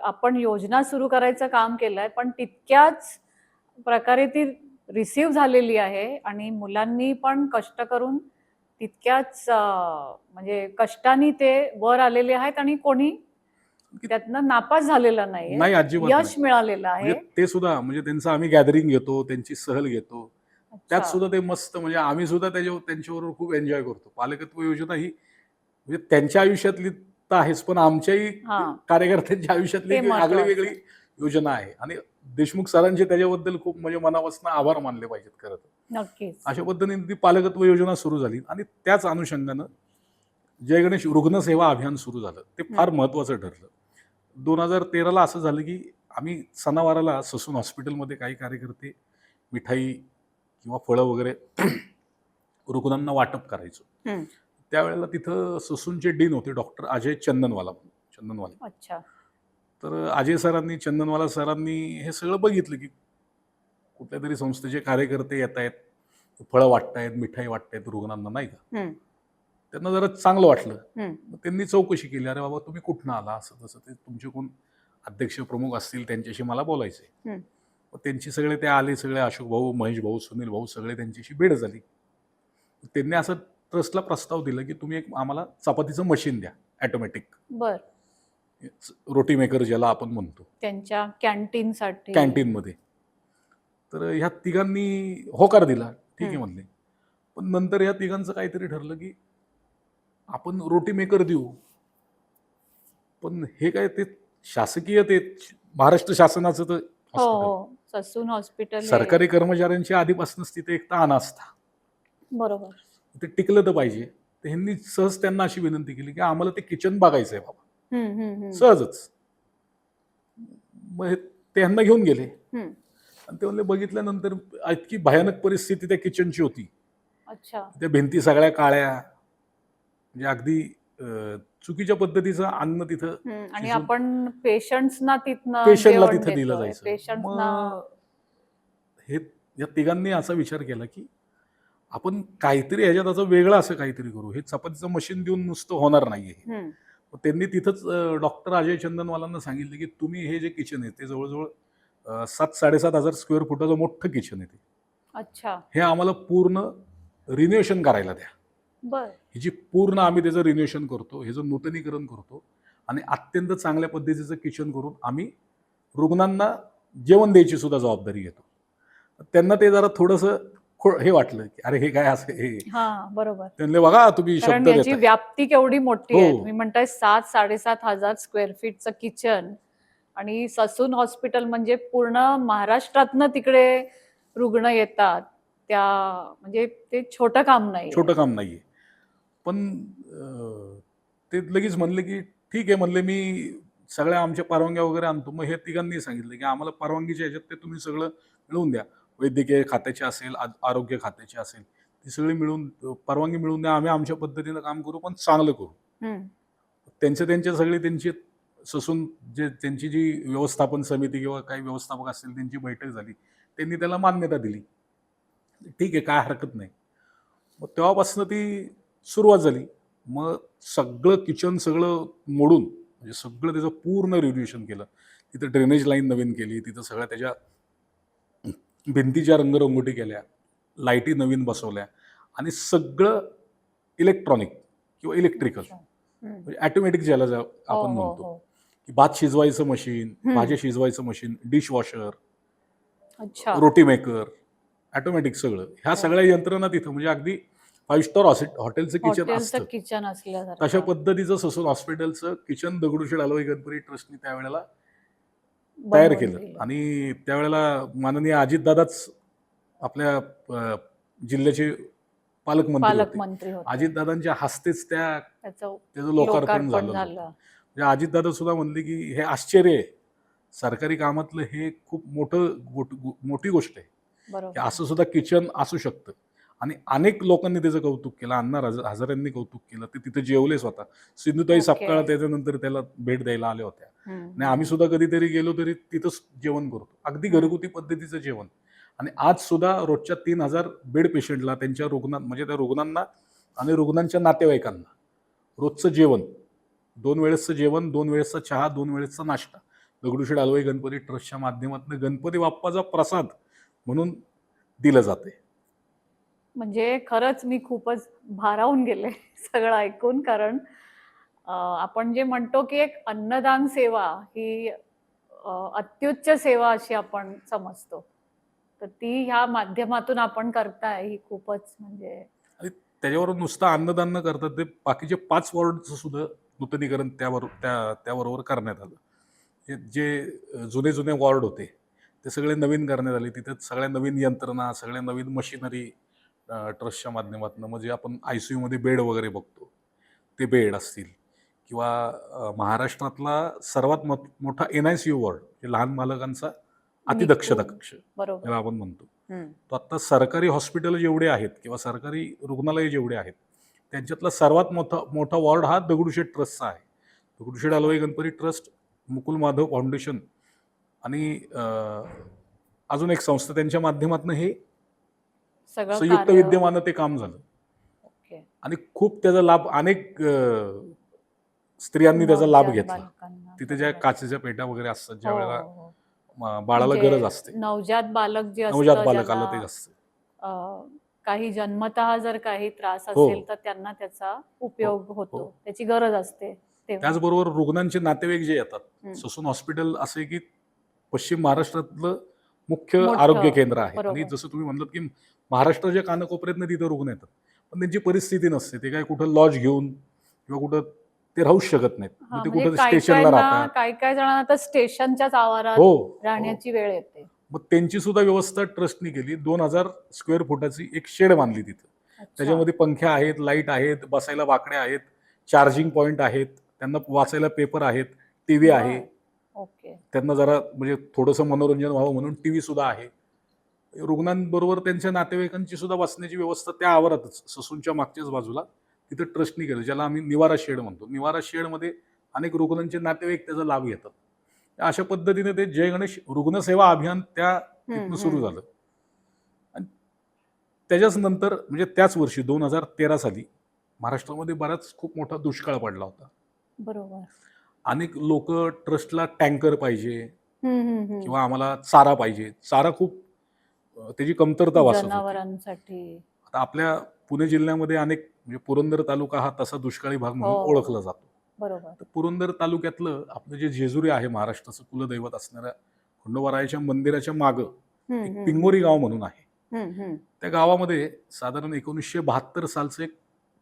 Speaker 2: आपण योजना सुरू करायचं काम केलंय, पण तितक्याच प्रकारे ती रिसीव्ह झालेली आहे. आणि मुलांनी पण कष्ट करून तितक्याच म्हणजे कष्टाने ते वर आलेले आहेत. आणि कोणी त्यातनं नापास झालेला नाही, यश मिळालेलं आहे.
Speaker 1: ते सुद्धा म्हणजे त्यांचं आम्ही गॅदरिंग घेतो, त्यांची सहल घेतो, त्यात सुद्धा ते मस्त, म्हणजे आम्ही सुद्धा त्यांच्याबरोबर खूप एन्जॉय करतो. पालकत्व योजना ही म्हणजे त्यांच्या आयुष्यातली तर आहेच, पण आमच्याही कार्यकर्त्यांच्या आयुष्यातली एक आगळी वेगळी योजना आहे. आणि देशमुख सरांचे त्याच्याबद्दल खूप म्हणजे मनापासून आभार मानले पाहिजेत खरं तर.
Speaker 2: नक्कीच.
Speaker 1: अशा पद्धतीने ती पालकत्व योजना सुरू झाली आणि त्याच अनुषंगानं जय गणेश रुग्णसेवा अभियान सुरू झालं. ते फार महत्वाचं ठरलं. 2013ला असं झालं की आम्ही सणावाराला ससून हॉस्पिटलमध्ये काही कार्यकर्ते मिठाई किंवा फळं वगैरे रुग्णांना वाटप करायचो. त्यावेळेला तिथं ससूनचे डीन होते डॉक्टर अजय चंदनवाले.
Speaker 2: अच्छा.
Speaker 1: तर अजय सरांनी, चंदनवाला सरांनी हे सगळं बघितलं की कुठल्या तरी संस्थेचे कार्यकर्ते येत आहेत, फळं वाटतायत, मिठाई वाटतायत रुग्णांना, नाही का. त्यांना जरा चांगलं वाटलं. मग त्यांनी चौकशी केली, अरे बाबा तुम्ही कुठनं आला, असं तसं. ते तुमचे कोण अध्यक्ष प्रमुख असतील त्यांच्याशी मला बोलायचंय. मग त्यांची सगळे ते आले, सगळे अशोक भाऊ, महेश भाऊ, सुनील भाऊ, सगळे त्यांच्याशी भेट झाली. त्यांनी असं ट्रस्टला प्रस्ताव दिला की तुम्ही एक आम्हाला चपातीचं मशीन द्या, ऑटोमॅटिक.
Speaker 2: बर.
Speaker 1: रोटी मेकर ज्याला आपण म्हणतो,
Speaker 2: त्यांच्या कॅन्टीनसाठी,
Speaker 1: कॅन्टीनमध्ये. तर ह्या तिघांनी होकार दिला, ठीक आहे म्हणले. पण नंतर ह्या तिघांचं काहीतरी ठरलं की आपण रोटी मेकर देऊ, पण हे काय ते शासकीय, ते महाराष्ट्र शासनाचं तर हॉस्पिटल,
Speaker 2: ससून हॉस्पिटल,
Speaker 1: सरकारी कर्मचाऱ्यांची आधीपासूनच तिथे एक ताण असता.
Speaker 2: बरोबर.
Speaker 1: ते टिकलं तर पाहिजे. तर ह्यांनी सहज त्यांना अशी विनंती केली की आम्हाला ते किचन बघायचंय बाबा, सहजच. मग ते ह्यांना घेऊन गेले आणि ते म्हणले बघितल्यानंतर इतकी भयानक परिस्थिती त्या किचनची होती.
Speaker 2: अच्छा.
Speaker 1: त्या भिंती सगळ्या काळ्या, म्हणजे अगदी चुकीच्या पद्धतीचं अन्न तिथं,
Speaker 2: आणि आपण पेशंट्सला तिथं
Speaker 1: दिलं जायचं. मग हे या तिघांनी असा विचार केला की आपण काहीतरी ह्याच्यात असं वेगळं असं काहीतरी करू, हे चपातीचं मशीन देऊन नुसतं होणार नाहीये. त्यांनी तिथंच डॉक्टर अजय चंदनवालांना सांगितलं की तुम्ही हे जे किचन आहे ते जवळजवळ 7,000-7,500 स्क्वेअर फुटाचं मोठं किचन आहे ते.
Speaker 2: अच्छा.
Speaker 1: हे आम्हाला पूर्ण रिनोव्हेशन करायला द्या.
Speaker 2: बर.
Speaker 1: ह्याची पूर्ण आम्ही त्याचं रिनोव्हेशन करतो, ह्याचं नूतनीकरण करतो आणि अत्यंत चांगल्या पद्धतीचं किचन करून आम्ही रुग्णांना जेवण द्यायची सुद्धा जबाबदारी घेतो. त्यांना ते जरा थोडंसं हे वाटलं की अरे हे काय असं हे.
Speaker 2: बरोबर.
Speaker 1: त्यांनी बघा तुम्ही शब्द
Speaker 2: याची व्याप्ती केवढी मोठी आहे. तुम्ही म्हणताय 7,000-7,500 स्क्वेअर फीटचं आणि ससून हॉस्पिटल म्हणजे पूर्ण महाराष्ट्रातनं तिकडे रुग्ण येतात. म्हणजे ते छोटं काम नाहीये.
Speaker 1: पण ते लगेच म्हणले की ठीक आहे, म्हणले मी सगळ्या आमच्या परवानग्या वगैरे आणतो. मग हे तिघांनी सांगितलं की आम्हाला परवानगीच्या ह्याच्यात ते तुम्ही सगळं मिळवून द्या. वैद्यकीय खात्याची असेल, आरोग्य खात्याची असेल, ती सगळी मिळून परवानगी मिळवून द्या. आम्ही आमच्या पद्धतीनं काम करू, पण चांगलं करू. त्यांच्या सगळी त्यांची ससून त्यांची जी व्यवस्थापन समिती किंवा काही व्यवस्थापक असतील त्यांची बैठक झाली. त्यांनी त्याला मान्यता दिली. ठीक आहे, काय हरकत नाही. मग तेव्हापासून ती सुरुवात झाली. मग सगळं किचन सगळं मोडून, म्हणजे सगळं त्याचं पूर्ण रिनोव्हेशन केलं. तिथं ड्रेनेज लाईन नवीन केली, तिथं सगळ्या त्याच्या भिंतीच्या रंगरंगोटी केल्या, लाईटी नवीन बसवल्या आणि सगळं इलेक्ट्रॉनिक किंवा इलेक्ट्रिकल, म्हणजे ऑटोमॅटिक ज्याला आपण म्हणतो की भात शिजवायचं मशीन, भाज्या शिजवायचं मशीन, डिशवॉशर, रोटी मेकर, ऑटोमॅटिक सगळं. ह्या सगळ्या यंत्रणा तिथं, म्हणजे अगदी 5 स्टार हॉटेलचं किचन असतं तशा पद्धतीचं ससून हॉस्पिटलचं किचन दगडूशेठ हलवाई गणपती ट्रस्टने त्यावेळेला तयार केलं. आणि त्यावेळेला माननीय अजितदादाच आपल्या जिल्ह्याचे पालकमंत्री होते. अजितदादांच्या हस्तेच त्याचं लोकार्पण झालं. म्हणजे अजितदादा सुद्धा म्हणले की हे आश्चर्य आहे, सरकारी कामातलं हे खूप मोठी गोष्ट आहे की असं सुद्धा किचन असू शकतं. आणि अनेक लोकांनी त्याचं कौतुक केलं. अण्णा हजारेंनी कौतुक केलं. ते तिथे जेवले स्वतः. सिंधुताई सपकाळ त्याच्यानंतर त्याला भेट द्यायला आल्या होत्या. आणि आम्ही सुद्धा कधीतरी गेलो तरी तिथंच जेवण करतो, अगदी घरगुती पद्धतीचं जेवण. आणि आज सुद्धा रोजच्या 3,000 बेड पेशंटला, त्यांच्या म्हणजे त्या रुग्णांना आणि रुग्णांच्या नातेवाईकांना रोजचं जेवण, 2 वेळेसचं जेवण, 2 वेळेसचा चहा, 2 वेळेसचा नाश्ता दगडूशेठ हलवाई गणपती ट्रस्टच्या माध्यमातून गणपती बाप्पाचा प्रसाद म्हणून दिलं जाते.
Speaker 2: म्हणजे खरंच मी खूपच भारावून गेले सगळं ऐकून. कारण आपण जे म्हणतो की एक अन्नदान सेवा ही अत्युच्च सेवा अशी आपण समजतो, तर ती ह्या माध्यमातून आपण करताय ही खूपच म्हणजे.
Speaker 1: त्याच्यावर नुसतं अन्नदान न करतात, ते बाकीचे 5 वॉर्डचं सुद्धा नूतनीकरण त्याबरोबर करण्यात आलं. जे जुने जुने वॉर्ड होते ते सगळे नवीन करण्यात आले. तिथे सगळ्या नवीन यंत्रणा, सगळ्या नवीन मशिनरी ट्रस्टच्या माध्यमातून, म्हणजे आपण ICU मध्ये बेड वगैरे बघतो ते बेड असतील, किंवा महाराष्ट्रातला सर्वात मोठा NICU वॉर्ड, जे लहान बालकांचा अतिदक्षता कक्ष
Speaker 2: बरोबर.
Speaker 1: याला आपण म्हणतो, तो आता सरकारी हॉस्पिटल जेवढे आहेत किंवा सरकारी रुग्णालय जेवढे आहेत त्यांच्यातला सर्वात मोठा वॉर्ड हा दगडूशेठ ट्रस्टचा आहे. दगडूशेठ हलवाई गणपती ट्रस्ट, मुकुल माधव फाउंडेशन आणि अजून एक संस्था, त्यांच्या माध्यमातून हे
Speaker 2: सगळं
Speaker 1: संयुक्त
Speaker 2: कार्य-
Speaker 1: विद्यमानं ते काम झालं.
Speaker 2: ओके.
Speaker 1: आणि खूप त्याचा लाभ अनेक स्त्रियांनी त्याचा लाभ
Speaker 2: नवजात
Speaker 1: घेतला.
Speaker 2: बालकांना.
Speaker 1: तिथे ज्या
Speaker 2: बरोबर.
Speaker 1: काचेच्या पेट्या वगैरे असतात, ज्या
Speaker 2: हो,
Speaker 1: वेळेला
Speaker 2: हो.
Speaker 1: बाळाला
Speaker 2: म्हणजे
Speaker 1: गरज असते,
Speaker 2: नवजात बालक जे
Speaker 1: नवजात
Speaker 2: असतं,
Speaker 1: बालकाला
Speaker 2: ज्याला,
Speaker 1: ते असते.
Speaker 2: काही जन्मतः जर काही त्रास
Speaker 1: हो.
Speaker 2: असेल तर त्यांना त्याचा उपयोग होतो,
Speaker 1: हो.
Speaker 2: त्याची गरज असते तेव्हा.
Speaker 1: त्याचबरोबर रुग्णांचे नातेवाईक जे येतात,
Speaker 2: हम्म.
Speaker 1: ससून हॉस्पिटल असं आहे की पश्चिम महाराष्ट्रातलं मुख्य
Speaker 2: मोठं,
Speaker 1: आरोग्य केंद्र आहे.
Speaker 2: बरोबर.
Speaker 1: आणि जसं तुम्ही म्हणलात की महाराष्ट्राच्या कानाकोपऱ्यातनं तिथं रुग्ण येतात, पण त्यांची परिस्थिती नसते, ते काय कुठं लॉज घेऊन किंवा कुठं ते राहूच शकत नाहीत,
Speaker 2: हा,
Speaker 1: मग ते
Speaker 2: म्हणजे
Speaker 1: कुठं स्टेशनला राहतात.
Speaker 2: काही जणांना तर स्टेशनच्याच आवारात
Speaker 1: हो,
Speaker 2: राहण्याची वेळ येते.
Speaker 1: मग त्यांची सुद्धा व्यवस्था ट्रस्टनी केली. 2000 स्क्वेअर फुटाची एक शेड बांधली तिथं.
Speaker 2: अच्छा.
Speaker 1: त्याच्यामध्ये पंखे आहेत, लाईट आहेत, बसायला बाकड्या आहेत, चार्जिंग पॉईंट आहेत, त्यांना वाचायला पेपर आहेत, टीव्ही आहे,
Speaker 2: ओके.
Speaker 1: त्यांना जरा म्हणजे थोडंसं मनोरंजन व्हावं म्हणून टीव्ही सुद्धा आहे. रुग्णांबरोबर त्यांच्या नातेवाईकांची सुद्धा बसण्याची व्यवस्था त्या आवारातच, ससूनच्या मागच्याच बाजूला तिथं ट्रस्टनी केलं, ज्याला आम्ही निवारा शेड म्हणतो. निवारा शेडमध्ये अनेक रुग्णांचे नातेवाईक त्याचा लाभ घेतात. अशा पद्धतीने ते जय गणेश रुग्णसेवा अभियान तिथनं सुरू झालं. आणि त्याच्याच नंतर म्हणजे त्याच वर्षी 2013 साली महाराष्ट्रामध्ये बराच खूप मोठा दुष्काळ पडला होता.
Speaker 2: बरोबर.
Speaker 1: अनेक लोक ट्रस्टला टँकर पाहिजे
Speaker 2: किंवा
Speaker 1: आम्हाला चारा पाहिजे, चारा खूप त्याची कमतरता वासत होती.
Speaker 2: जनावरांसाठी.
Speaker 1: आता आपल्या पुणे जिल्ह्यामध्ये अनेक, म्हणजे पुरंदर तालुका हा तसा दुष्काळी भाग म्हणून
Speaker 2: हो.
Speaker 1: ओळखला जातो.
Speaker 2: बरोबर.
Speaker 1: तर पुरंदर तालुक्यातलं आपलं जे जेजुरी आहे, महाराष्ट्राचं कुलदैवत असणाऱ्या खंडोबारायाच्या मंदिराच्या मागं एक पिंगोरी गाव म्हणून आहे. त्या गावामध्ये साधारण 1972 सालचं एक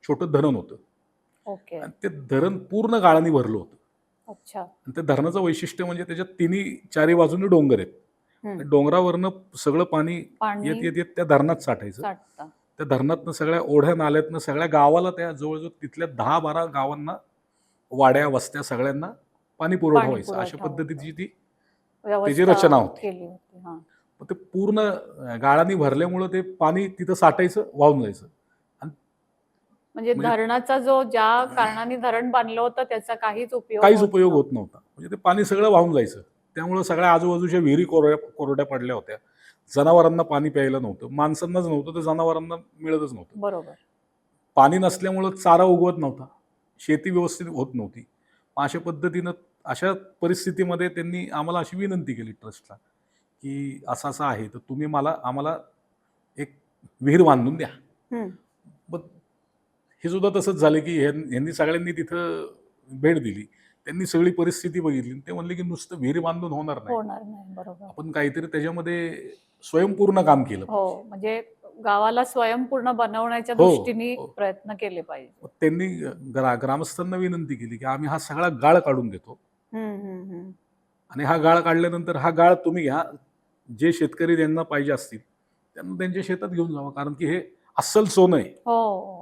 Speaker 1: छोटं धरण होतं.
Speaker 2: ओके.
Speaker 1: आणि ते धरण पूर्ण गाळाने भरलं होतं.
Speaker 2: अच्छा.
Speaker 1: आणि त्या धरणाचं वैशिष्ट्य म्हणजे त्याच्या तिन्ही चारी बाजूनी डोंगर आहेत. त्या डोंगरावरनं सगळं पाणी येत येत त्या धरणात साठायचं. त्या धरणातनं सगळ्या ओढ्या नाल्यातनं सगळ्या गावाला, त्या जवळजवळ तिथल्या 10-12 गावांना, वाड्या वस्त्या सगळ्यांना पाणी पुरवठा व्हायचा. अशा पद्धतीची त्याची रचना होती. मग ते पूर्ण गाळानी भरल्यामुळं ते पाणी तिथं साठायचं, वाहून जायचं.
Speaker 2: म्हणजे धरणाचा जो, ज्या कारणाने धरण बांधलं होतं त्याचा काहीच
Speaker 1: उपयोग होत नव्हता. म्हणजे ते पाणी सगळं वाहून जायचं. त्यामुळे सगळ्या आजूबाजूच्या विहिरी कोरड्या पडल्या होत्या. जनावरांना पाणी प्यायला नव्हतं, माणसांनाच नव्हतं तर जनावरांना मिळतच नव्हतं.
Speaker 2: बरोबर. पाणी
Speaker 1: नसल्यामुळं चारा उगवत नव्हता, शेती व्यवस्थित होत नव्हती. अशा पद्धतीनं, अशा परिस्थितीमध्ये त्यांनी आम्हाला अशी विनंती केली ट्रस्टला की असं आहे तर तुम्ही आम्हाला एक विहीर बांधून द्या. मग हे सुद्धा तसंच झालं की यांनी सगळ्यांनी तिथं भेट दिली, त्यांनी सगळी परिस्थिती बघितली, ते म्हणले की नुसतं विहीर बांधून होणार नाही.
Speaker 2: बरोबर.
Speaker 1: आपण काहीतरी त्याच्यामध्ये स्वयंपूर्ण काम केलं.
Speaker 2: हो, म्हणजे गावाला स्वयंपूर्ण बनवण्याच्या दृष्टीने प्रयत्न केले पाहिजे.
Speaker 1: त्यांनी ग्रामस्थांना विनंती केली की आम्ही हा सगळा गाळ काढून देतो, आणि हा गाळ काढल्यानंतर हा गाळ तुम्ही घ्या, जे शेतकरी त्यांना पाहिजे असतील त्यांना त्यांच्या शेतात घेऊन जावं, कारण की हे अस्सल सोनं आहे.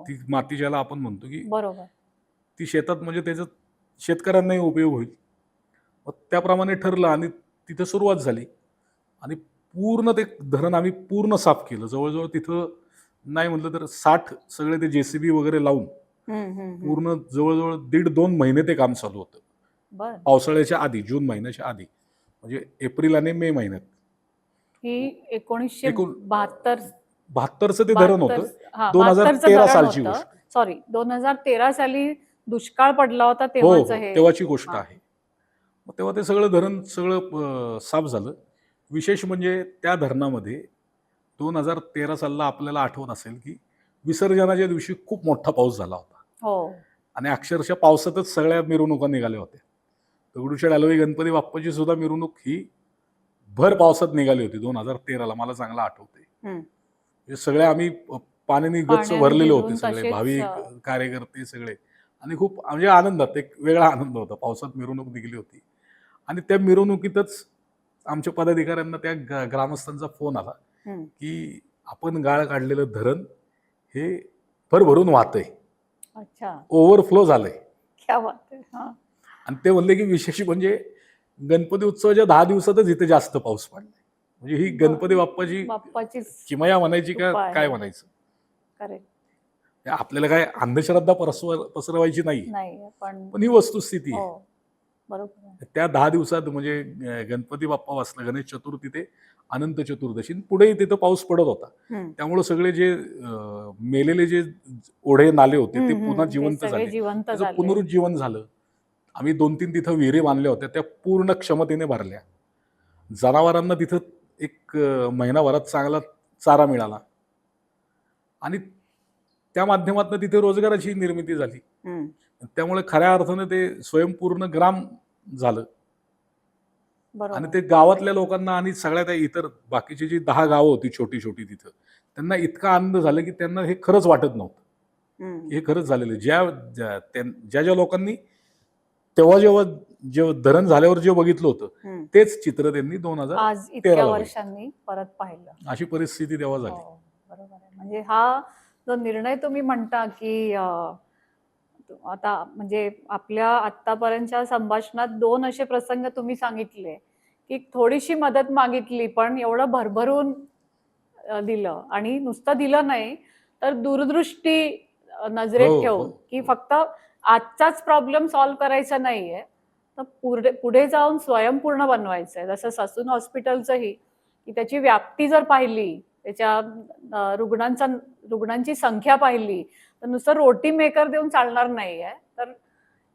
Speaker 1: ती माती ज्याला आपण म्हणतो की
Speaker 2: बरोबर,
Speaker 1: ती शेतात, म्हणजे त्याचा शेतकऱ्यांनाही उपयोग होईल. मग त्याप्रमाणे ठरलं आणि तिथं सुरुवात झाली. आणि पूर्ण ते धरण आम्ही पूर्ण साफ केलं. जवळजवळ तिथं नाही म्हटलं तर 60 सगळे ते JCB वगैरे लावून पूर्ण जवळजवळ 1.5-2 महिने ते काम चालू होतं. पावसाळ्याच्या आधी, जून महिन्याच्या आधी, म्हणजे एप्रिल आणि मे महिन्यात.
Speaker 2: ही 1972
Speaker 1: ते धरण होतं. 2013 सालची गोष्ट.
Speaker 2: 2013 साली दुष्काळ पडला होता तेव्हाची
Speaker 1: गोष्ट आहे. मग तेव्हा ते धरण सगळं साफ झालं. विशेष म्हणजे त्या धरणामध्ये 2013 सालला आपल्याला आठवत असेल की विसर्जनाच्या दिवशी खूप मोठा पाऊस झाला होता. आणि अक्षरशः पावसातच सगळ्या मिरवणुका निघाल्या होत्या. दगडूशेठ हलवाई गणपती बाप्पाची सुद्धा मिरवणूक ही भर पावसात निघाली होती 2013ला, मला चांगलं आठवतंय. सगळ्या आम्ही पाण्याने गच्च
Speaker 2: पाण्याने
Speaker 1: भरलेले होते
Speaker 2: भिजून
Speaker 1: सगळे
Speaker 2: तसेच,
Speaker 1: भाविक कार्यकर्ते सगळे. आणि खूप म्हणजे आनंदात एक वेगळा आनंद होता. पावसात मिरवणूक निघाली होती आणि त्या मिरवणुकीतच आमच्या पदाधिकाऱ्यांना त्या ग्रामस्थांचा फोन आला की आपण गाळ काढलेलं धरण हे भरभरून वाहतंय,
Speaker 2: अच्छा,
Speaker 1: ओव्हरफ्लो झालंय.
Speaker 2: क्या बात आहे. हा.
Speaker 1: आणि ते म्हणले की विशेष म्हणजे गणपती उत्सवाच्या 10 दिवसातच इथे जास्त पाऊस पडला. म्हणजे ही गणपती बाप्पाची
Speaker 2: बाप्पाचीच
Speaker 1: किमया म्हणायची का
Speaker 2: कृपा आहे.
Speaker 1: काय म्हणायचं.
Speaker 2: करेक्ट.
Speaker 1: आपल्याला काय अंधश्रद्धा पसरवायची नाही,
Speaker 2: नाही पण
Speaker 1: पण ही वस्तुस्थिती आहे.
Speaker 2: हो, बरोबर आहे.
Speaker 1: त्या 10 दिवसात म्हणजे गणपती बाप्पा बसला, गणेश चतुर्थी ते अनंत चतुर्दशी पुढेही तिथं पाऊस पडत होता. त्यामुळे सगळे जे मेलेले जे ओढे नाले होते ते पुन्हा
Speaker 2: ते
Speaker 1: जिवंत
Speaker 2: सगळे
Speaker 1: झाले,
Speaker 2: जिवंत
Speaker 1: त्याचं
Speaker 2: झाले.
Speaker 1: पुनरुज्जीवन झालं. आम्ही 2-3 तिथं विहिरी बांधल्या होत्या, त्या पूर्ण क्षमतेने भरल्या. जनावरांना तिथं एक महिनाभरात चांगला चारा मिळाला आणि त्या माध्यमातून तिथे रोजगाराची निर्मिती झाली. त्यामुळे खऱ्या अर्थाने ते स्वयंपूर्ण ग्राम झालं. आणि
Speaker 2: बरोबर.
Speaker 1: ते गावातल्या लोकांना आणि सगळ्या त्या इतर बाकीची जी 10 गावं होती छोटी छोटी तिथं, त्यांना इतका आनंद झाला की त्यांना हे खरंच वाटत नव्हतं. हे खरंच झालेलं आहे. ज्या ज्या लोकांनी जेव्हा जे धरण झाल्यावर जे बघितलं होतं तेच चित्र त्यांनी
Speaker 2: आज इतक्या
Speaker 1: 2013
Speaker 2: वर्षांनी परत पाहिलं.
Speaker 1: अशी परिस्थिती तेव्हा झाली.
Speaker 2: हो, बरोबर आहे. म्हणजे हा जो निर्णय तुम्ही म्हणता की आता म्हणजे आपल्या आतापर्यंतच्या संभाषणात 2 असे प्रसंग तुम्ही सांगितले की थोडीशी मदत मागितली पण एवढं भरभरून दिलं आणि नुसतं दिलं नाही तर दूरदृष्टी नजरेत
Speaker 1: हो,
Speaker 2: ठेवून
Speaker 1: हो.
Speaker 2: की फक्त आजचाच प्रॉब्लेम सॉल्व्ह करायचा नाहीये तर पुढे जाऊन स्वयंपूर्ण बनवायचं आहे. जसं ससून हॉस्पिटलचंही की त्याची व्याप्ती जर पाहिली, त्याच्या रुग्णांची संख्या पाहिली तर नुसतं रोटी मेकर देऊन चालणार नाहीये. तर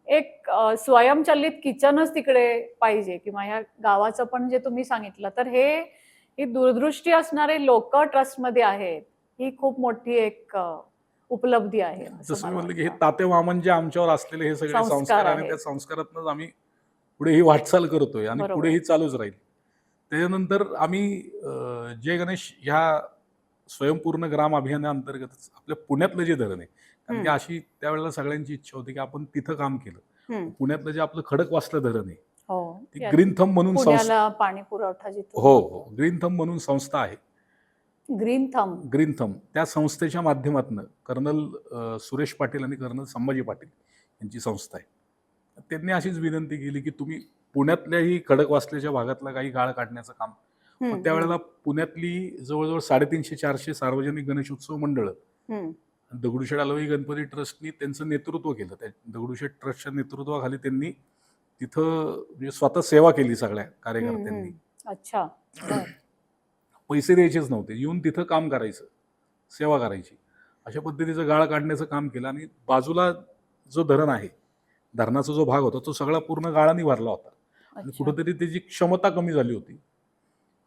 Speaker 2: एक स्वयंचलित किचनच तिकडे पाहिजे किंवा ह्या गावाचं पण जे तुम्ही सांगितलं तर ही दूरदृष्टी असणारे लोक ट्रस्टमध्ये आहेत. ही खूप मोठी एक उपलब्धी आहे. असं
Speaker 1: जसं मी
Speaker 2: मला
Speaker 1: म्हणलं की हे
Speaker 2: वाटतं.
Speaker 1: ताते मामांचे आमच्यावर असलेले हे सगळे
Speaker 2: संस्कार
Speaker 1: संस्कार आणि
Speaker 2: आहेत.
Speaker 1: त्या संस्कारातूनच आम्ही पुढे ही वाटचाल करतोय आणि
Speaker 2: बरोबर.
Speaker 1: पुढेही चालूच राहील. त्याच्यानंतर आम्ही जय गणेश ह्या स्वयंपूर्ण ग्राम अभियानाअंतर्गत आपल्या पुण्यातलं जे धरण आहे, कारण की अशी त्यावेळेला सगळ्यांची इच्छा होती की आपण तिथं काम केलं. पुण्यातलं जे आपलं खडकवासला धरण आहे,
Speaker 2: हो.
Speaker 1: ती ग्रीन थंब म्हणून
Speaker 2: पुण्याला पाणी पुरवठा जिथून
Speaker 1: हो,
Speaker 2: होतो.
Speaker 1: हो. ग्रीन थंब म्हणून संस्था आहे.
Speaker 2: Green thumb.
Speaker 1: ग्रीन थंब त्या संस्थेच्या माध्यमातून कर्नल सुरेश पाटील आणि कर्नल संभाजी पाटील यांची संस्था आहे. त्यांनी अशीच विनंती केली की तुम्ही पुण्यातल्याही खडकवासल्याच्या भागातला काही गाळ काढण्याचं काम. मग त्यावेळेला पुण्यातली जवळजवळ 350-400 सार्वजनिक गणेशोत्सव मंडळ दगडूशेठ हलवाई गणपती ट्रस्टनी त्यांचं नेतृत्व केलं. त्या दगडूशेठ ट्रस्टच्या नेतृत्वाखाली त्यांनी तिथं म्हणजे स्वतः सेवा केली सगळ्या कार्यकर्त्यांनी.
Speaker 2: अच्छा.
Speaker 1: पैसे द्यायचेच नव्हते, येऊन तिथं काम करायचं, सेवा करायची. अशा पद्धतीचं गाळ काढण्याचं काम केलं आणि बाजूला जो धरण आहे, धरणाचा जो भाग होता तो सगळा पूर्ण गाळाने भरला होता आणि कुठंतरी त्याची क्षमता कमी झाली होती.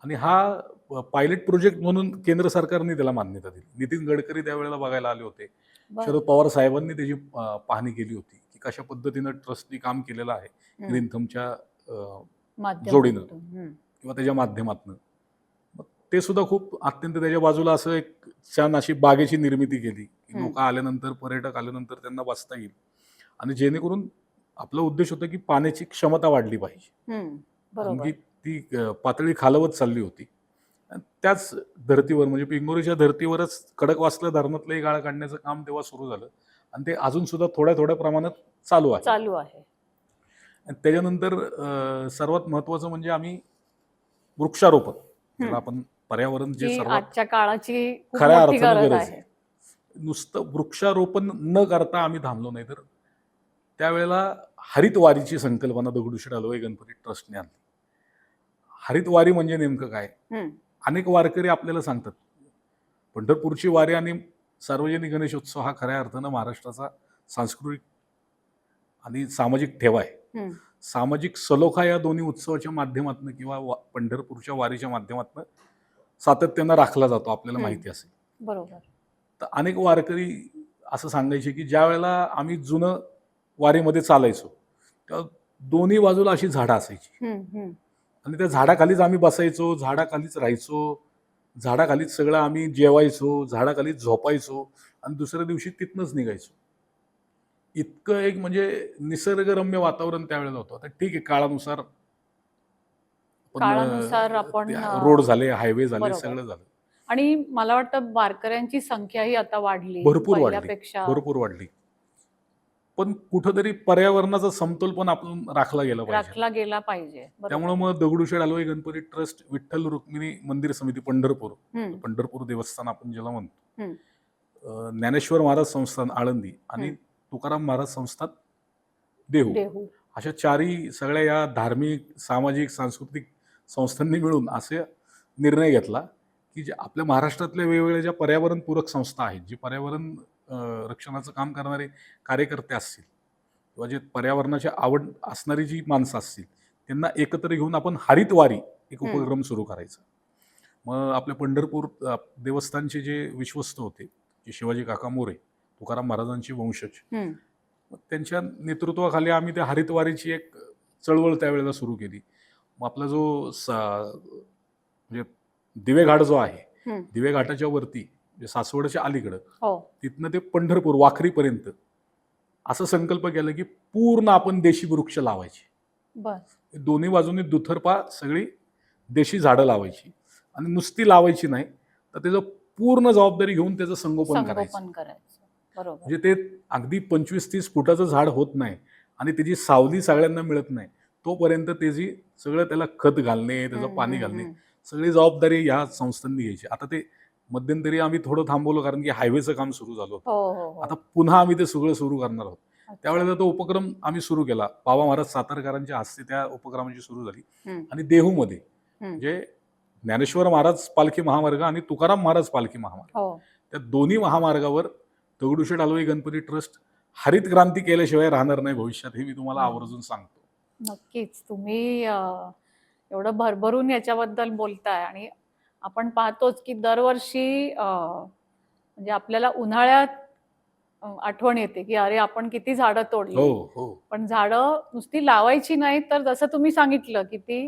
Speaker 1: आणि हा पायलट प्रोजेक्ट म्हणून केंद्र सरकारने त्याला मान्यता दिली. नितीन गडकरी त्यावेळेला बघायला आले होते. शरद पवार साहेबांनी त्याची पाहणी केली होती की कशा पद्धतीनं ट्रस्टनी काम केलेलं आहे ग्रीन थंबच्या जोडीनं किंवा त्याच्या माध्यमातून. ते सुद्धा खूप अत्यंत त्याच्या बाजूला असं एक छान अशी बागेची निर्मिती केली. लोक आल्यानंतर, पर्यटक आल्यानंतर त्यांना बसता येईल आणि जेणेकरून आपला उद्देश होता की पाण्याची क्षमता वाढली पाहिजे. कारण की ती पातळी खालवत चालली होती. त्याच धर्तीवर म्हणजे पिंगोरीच्या धर्तीवरच खडकवासला धरणातलंही गाळ काढण्याचं काम तेव्हा सुरू झालं आणि ते अजून सुद्धा थोड्या थोड्या प्रमाणात चालू आहे. त्याच्यानंतर सर्वात महत्वाचं म्हणजे आम्ही वृक्षारोपण, ज्याला आपण पर्यावरण जे सर्वात
Speaker 2: आजच्या काळाची
Speaker 1: खऱ्या अर्थानं गरज आहे. नुसतं वृक्षारोपण न करता आम्ही थांबलो नाही. तर त्यावेळेला हरितवारीची संकल्पना दगडूशेठ हलवाई गणपती ट्रस्टने आणली. हरितवारी म्हणजे नेमकं काय? अनेक वारकरी आपल्याला सांगतात पंढरपूरची वारी आणि सार्वजनिक गणेशोत्सव हा खऱ्या अर्थानं महाराष्ट्राचा सांस्कृतिक आणि सामाजिक ठेवा आहे. सामाजिक सलोखा या दोन्ही उत्सवाच्या माध्यमातून किंवा पंढरपूरच्या वारीच्या माध्यमातून सातत्यानं राखला जातो, आपल्याला माहिती असेल.
Speaker 2: बरोबर.
Speaker 1: तर अनेक वारकरी असं सांगायचे की ज्या वेळेला आम्ही जुनं वारीमध्ये चालायचो तेव्हा दोन्ही बाजूला अशी झाडं असायची आणि त्या झाडाखालीच आम्ही बसायचो, झाडाखालीच राहायचो, झाडाखालीच सगळं आम्ही जेवायचो, झाडाखालीच झोपायचो आणि दुसऱ्या दिवशी तिथनंच निघायचो. इतकं एक म्हणजे निसर्गरम्य वातावरण त्यावेळेला होतं. आता ठीक आहे, काळानुसार पण
Speaker 2: काळानुसार आपण
Speaker 1: रोड झाले, हायवे झाले,
Speaker 2: बरोबर.
Speaker 1: सगळं झालं.
Speaker 2: आणि मला वाटतं वारकऱ्यांची संख्याही आता वाढली
Speaker 1: भरपूर वाढली,
Speaker 2: पहिल्यापेक्षा.
Speaker 1: भरपूर वाढली. पण कुठंतरी पर्यावरणाचा समतोल पण आपण राखला गेला पाहिजे.
Speaker 2: राखला गेला पाहिजे.
Speaker 1: त्यामुळे
Speaker 2: बरोबर.
Speaker 1: मग दगडूशेठ हलवाई गणपती ट्रस्ट, विठ्ठल रुक्मिणी मंदिर समिती पंढरपूर,
Speaker 2: हम्म,
Speaker 1: पंढरपूर देवस्थान आपण ज्याला म्हणतो,
Speaker 2: हम्म,
Speaker 1: ज्ञानेश्वर महाराज संस्थान आळंदी आणि
Speaker 2: हम्म.
Speaker 1: तुकाराम महाराज संस्थान देहू,
Speaker 2: देहू.
Speaker 1: अशा चारही सगळ्या या धार्मिक, सामाजिक, सांस्कृतिक संस्थांनी मिळून असे निर्णय घेतला की जे आपल्या महाराष्ट्रातल्या वेगवेगळ्या ज्या पर्यावरणपूरक संस्था आहेत, जे पर्यावरण रक्षणाचं काम करणारे कार्यकर्ते असतील किंवा जे पर्यावरणाची आवड असणारी जी माणसं असतील, त्यांना एकत्र घेऊन आपण हरित वारी एक उपक्रम सुरू करायचा. मग आपले पंढरपूर देवस्थानचे जे विश्वस्त होते, जे शिवाजी काका मोरे, तुकाराम महाराजांचे वंशज,
Speaker 2: हम्म,
Speaker 1: मग त्यांच्या नेतृत्वाखाली आम्ही त्या हरितवारीची एक चळवळ त्यावेळेला सुरू केली. मग आपला जो म्हणजे दिवेघाट जो आहे,
Speaker 2: हम्म.
Speaker 1: दिवेघाटाच्या वरती म्हणजे सासवडच्या अलीकडं,
Speaker 2: हो.
Speaker 1: तिथनं ते पंढरपूर वाखरीपर्यंत असं संकल्प केला की पूर्ण आपण देशी वृक्ष लावायचे.
Speaker 2: बस.
Speaker 1: दोन्ही बाजूनी दुतर्फा सगळी देशी झाडं लावायची आणि नुसती लावायची नाही, तर त्याचं पूर्ण जबाबदारी घेऊन त्याचं संगोपन करायचं.
Speaker 2: संगोपन करायचं. बरोबर.
Speaker 1: म्हणजे ते अगदी 25-30 फुटाचं झाड होत नाही आणि त्याची सावली सगळ्यांना मिळत नाही, तोपर्यंत त्याची सगळं त्याला खत घालणे, त्याचं पाणी घालणे, सगळी जबाबदारी ह्या संस्थांनी घ्यायची. आता ते मध्यंतरी आम्ही थोडं थांबवलं कारण की हायवेचं काम सुरू झालं होतं.
Speaker 2: हो, हो, हो.
Speaker 1: आता पुन्हा आम्ही ते सगळं सुरू करणार आहोत.
Speaker 2: अच्छा.
Speaker 1: त्यावेळेला तो उपक्रम आम्ही सुरू केला. बाबा महाराज सातारकरांच्या हस्ते त्या उपक्रमाची सुरू झाली.
Speaker 2: हम्म,
Speaker 1: आणि देहूमध्ये
Speaker 2: हम्म.
Speaker 1: म्हणजे ज्ञानेश्वर महाराज पालखी महामार्ग आणि तुकाराम महाराज पालखी महामार्ग,
Speaker 2: हो.
Speaker 1: त्या दोन्ही महामार्गावर दगडूशेठ हलवाई गणपती ट्रस्ट हरित क्रांती केल्याशिवाय राहणार नाही भविष्यात, हे मी तुम्हाला आवर्जून सांगतो.
Speaker 2: नक्कीच. तुम्ही एवढं भरभरून याच्याबद्दल बोलताय आणि आपण पाहतोच की दरवर्षी म्हणजे आपल्याला उन्हाळ्यात आठवण येते की अरे आपण किती झाडं तोडली.
Speaker 1: हो हो
Speaker 2: पण झाडं नुसती लावायची नाही, तर जसं तुम्ही सांगितलं की ती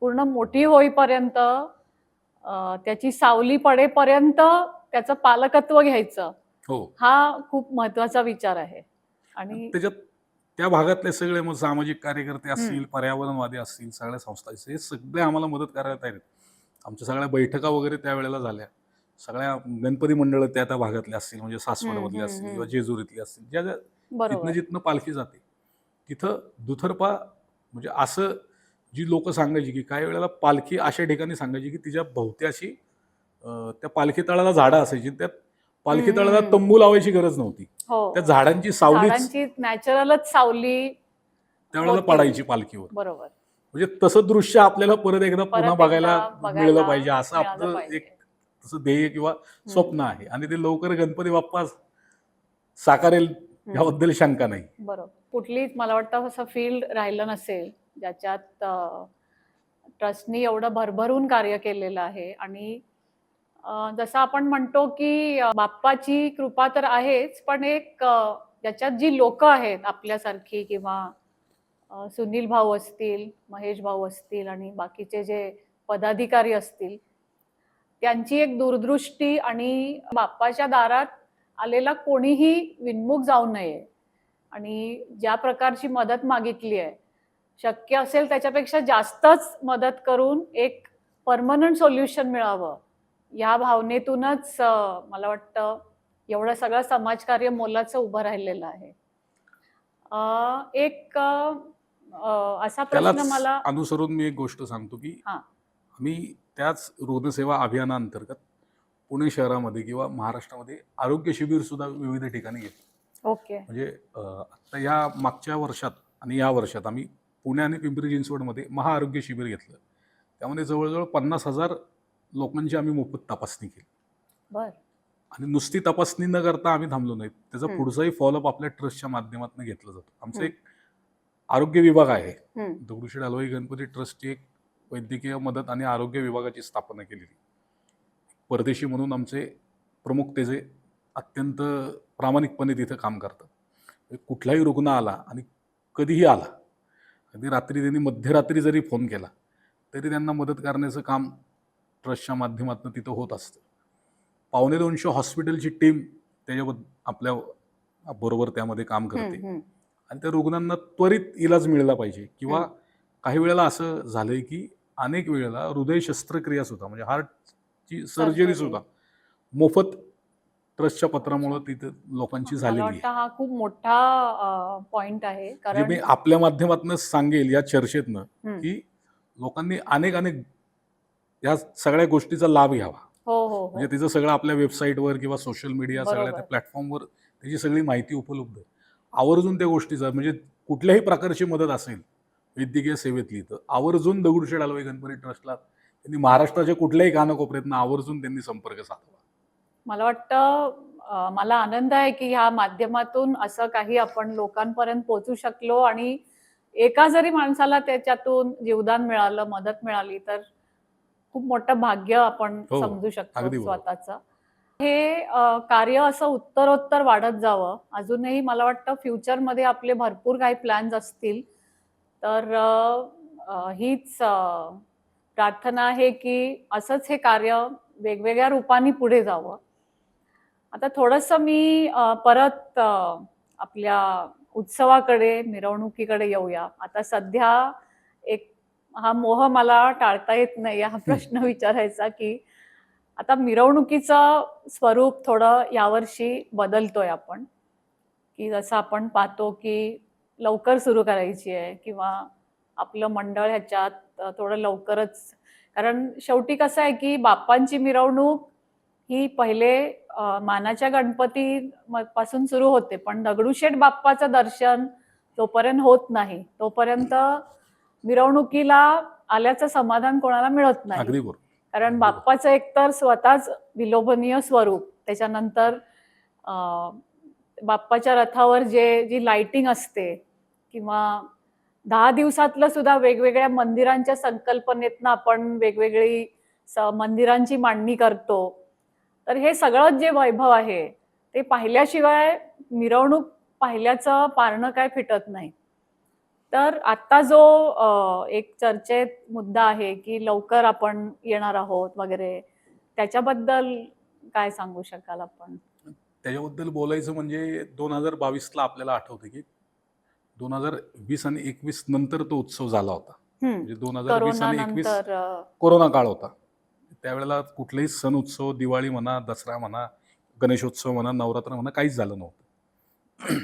Speaker 2: पूर्ण मोठी होईपर्यंत, त्याची सावली पडेपर्यंत त्याचं पालकत्व घ्यायचं,
Speaker 1: हो.
Speaker 2: हा खूप महत्वाचा विचार आहे. आणि
Speaker 1: त्याच्यात त्या भागातले सगळे मग सामाजिक कार्यकर्ते असतील, पर्यावरणवादी असतील, सगळ्या संस्था असतील, हे सगळे आम्हाला मदत करायला तयार आहेत. आमच्या सगळ्या बैठका वगैरे त्यावेळेला झाल्या. सगळ्या गणपती मंडळ त्या त्या भागातले असतील, म्हणजे सासवडमधले असतील किंवा जेजुरीतले असतील, ज्या ज्या जिथनं जिथनं पालखी जाते तिथं दुतर्फा म्हणजे असं जी लोक सांगायची की काही वेळेला पालखी अशा ठिकाणी सांगायची की तिच्या भोवत्याशी त्या पालखी तळाला झाडं असायची, त्यात पालखी तळाला तंबू लावायची गरज नव्हती.
Speaker 2: हो,
Speaker 1: त्या झाडांची सावलीच
Speaker 2: झाडांची नॅचरलच सावली
Speaker 1: त्यावेळेला
Speaker 2: होती.
Speaker 1: पडायची पालखीवर.
Speaker 2: बरोबर.
Speaker 1: म्हणजे तसं दृश्य आपल्याला परत एकदा पुन्हा बघायला मिळलं पाहिजे, असं
Speaker 2: मिळालं
Speaker 1: आपलं
Speaker 2: पाहिजे.
Speaker 1: एक तसं ध्येय किंवा स्वप्न आहे आणि ते लवकर गणपती बाप्पा साकारेल याबद्दल शंका नाही.
Speaker 2: बरोबर. कुठलीच मला वाटतं असं फील्ड राहिलं नसेल ज्याच्यात ट्रस्टनी एवढं भरभरून कार्य केलेलं आहे. आणि जसं आपण म्हणतो की बाप्पाची कृपा तर आहेच, पण एक ज्याच्यात जी लोक आहेत आपल्यासारखी किंवा सुनील भाऊ असतील, महेश भाऊ असतील आणि बाकीचे जे पदाधिकारी असतील, त्यांची एक दूरदृष्टी आणि बाप्पाच्या दारात आलेला कोणीही विनमुख जाऊ नये आणि ज्या प्रकारची मदत मागितली आहे, शक्य असेल त्याच्यापेक्षा जास्तच मदत करून एक परमनंट सोल्युशन मिळावं, या भावनेतूनच मला वाटतं एवढं सगळं समाजकार्य मोलाचं उभं राहिलेलं आहे. एक असा प्रश्न
Speaker 1: त्यालाच
Speaker 2: मला
Speaker 1: अनुसरून मी एक गोष्ट सांगतो की
Speaker 2: हां.
Speaker 1: आम्ही त्याच रुग्णसेवा अभियानाअंतर्गत पुणे शहरामध्ये किंवा महाराष्ट्रामध्ये आरोग्य शिबिर सुद्धा विविध ठिकाणी घेतो.
Speaker 2: ओके.
Speaker 1: म्हणजे आता या मागच्या वर्षात आणि या वर्षात आम्ही पुणे आणि पिंपरी चिंचवडमध्ये महाआरोग्य शिबिर घेतलं. त्यामध्ये जवळजवळ 50,000 लोकांची आम्ही मोफत तपासणी केली.
Speaker 2: बर.
Speaker 1: आणि नुसती तपासणी न करता आम्ही थांबलो नाही, त्याचा पुढचाही फॉलोअप आपल्या ट्रस्टच्या माध्यमातून घेतला जातो. आमचं एक आरोग्य विभाग आहे. दगडूशेठ हलवाई गणपती ट्रस्टची एक वैद्यकीय मदत आणि आरोग्य विभागाची स्थापना केलेली. परदेशी म्हणून आमचे प्रमुख त्याचे अत्यंत प्रामाणिकपणे तिथं काम करतात. कुठलाही रुग्ण आला आणि कधीही आला, अगदी रात्री त्यांनी मध्यरात्री जरी फोन केला तरी त्यांना मदत करण्याचं काम ट्रस्टच्या माध्यमातून तिथं होत असतं. 250 हॉस्पिटलची टीम त्याच्याबद्दल आपल्या बरोबर त्यामध्ये काम करते आणि त्या रुग्णांना त्वरित इलाज मिळाला पाहिजे. किंवा काही वेळेला असं झालंय की अनेक वेळेला हृदय शस्त्रक्रिया सुद्धा म्हणजे हार्टची सर्जरी सुद्धा मोफत ट्रस्टच्या पत्रामुळे तिथे लोकांची
Speaker 2: मला
Speaker 1: झालेली आहे.
Speaker 2: वाटतं हा खूप मोठा पॉइंट आहे,
Speaker 1: म्हणजे
Speaker 2: कारण
Speaker 1: मी आपल्या माध्यमातून सांगेल या चर्चेतनं की लोकांनी अनेक या सगळ्या गोष्टीचा लाभ घ्यावा.
Speaker 2: हो हो हो
Speaker 1: म्हणजे तिचं सगळं आपल्या वेबसाईटवर किंवा सोशल मीडिया सगळ्या त्या
Speaker 2: बरोबर.
Speaker 1: प्लॅटफॉर्मवर त्याची सगळी माहिती उपलब्ध आहे. आवर्जून त्या गोष्टीचा म्हणजे कुठल्याही प्रकारची मदत असेल वैद्यकीय सेवेतली तर आवर्जून दगडूशेठ हलवाई गणपती ट्रस्टला त्यांनी महाराष्ट्राच्या कुठल्याही कानाकोपऱ्यातनं आवर्जून त्यांनी संपर्क साधावा.
Speaker 2: मला वाटतं मला आनंद आहे की ह्या माध्यमातून असं काही आपण लोकांपर्यंत पोहोचू शकलो आणि एका जरी माणसाला त्याच्यातून जीवदान मिळालं, मदत मिळाली तर खूप मोठं भाग्य आपण
Speaker 1: हो,
Speaker 2: समजू शकतो
Speaker 1: अगदी बरोबर.
Speaker 2: स्वतःचं. हे कार्य असं उत्तरोत्तर वाढत जावं. अजूनही मला वाटतं फ्युचरमध्ये आपले भरपूर काही प्लॅन्स असतील. तर हीच प्रार्थना आहे की असंच हे कार्य वेगवेगळ्या रूपाने पुढे जावं. आता थोडंसं मी परत आपल्या उत्सवाकडे, मिरवणुकीकडे येऊया. आता सध्या एक हा मोह मला टाळता येत नाही हा प्रश्न विचारायचा की आता मिरवणुकीचं स्वरूप थोडं यावर्षी बदलतोय आपण, की जसं आपण पाहतो की लवकर सुरू करायची आहे किंवा आपलं मंडळ ह्याच्यात थोडं लवकरच, कारण शेवटी कसं आहे की बाप्पांची मिरवणूक ही पहिले मानाच्या गणपती पासून सुरू होते, पण दगडूशेठ बाप्पाचं दर्शन जोपर्यंत होत नाही तोपर्यंत मिरवणुकीला आल्याचं समाधान कोणाला मिळत नाही.
Speaker 1: अगदी बरोबर.
Speaker 2: कारण बाप्पाचं एकतर स्वतःच विलोभनीय स्वरूप, त्याच्यानंतर बाप्पाच्या रथावर जी लाइटिंग असते किंवा 10 दिवसातलं सुद्धा वेगवेगळ्या मंदिरांच्या संकल्पनेतनं आपण वेगवेगळी मंदिरांची मांडणी करतो. तर हे सगळं जे वैभव आहे ते पाहिल्याशिवाय मिरवणूक पाहिल्याचं पारणं काय फिटत नाही. तर आता जो एक चर्चेत मुद्दा आहे की लवकर आपण येणार आहोत वगैरे, त्याच्याबद्दल काय सांगू शकाल आपण?
Speaker 1: त्याच्याबद्दल बोलायचं म्हणजे 2022ला आपल्याला आठवतं की 2020 आणि 21 नंतर तो उत्सव झाला होता. म्हणजे 2020 आणि 21 कोरोना काळ होता. त्यावेळेला कुठलेही सण उत्सव, दिवाळी म्हणा, दसरा म्हणा, गणेशोत्सव म्हणा, नवरात्र म्हणा, काहीच झालं नव्हतं.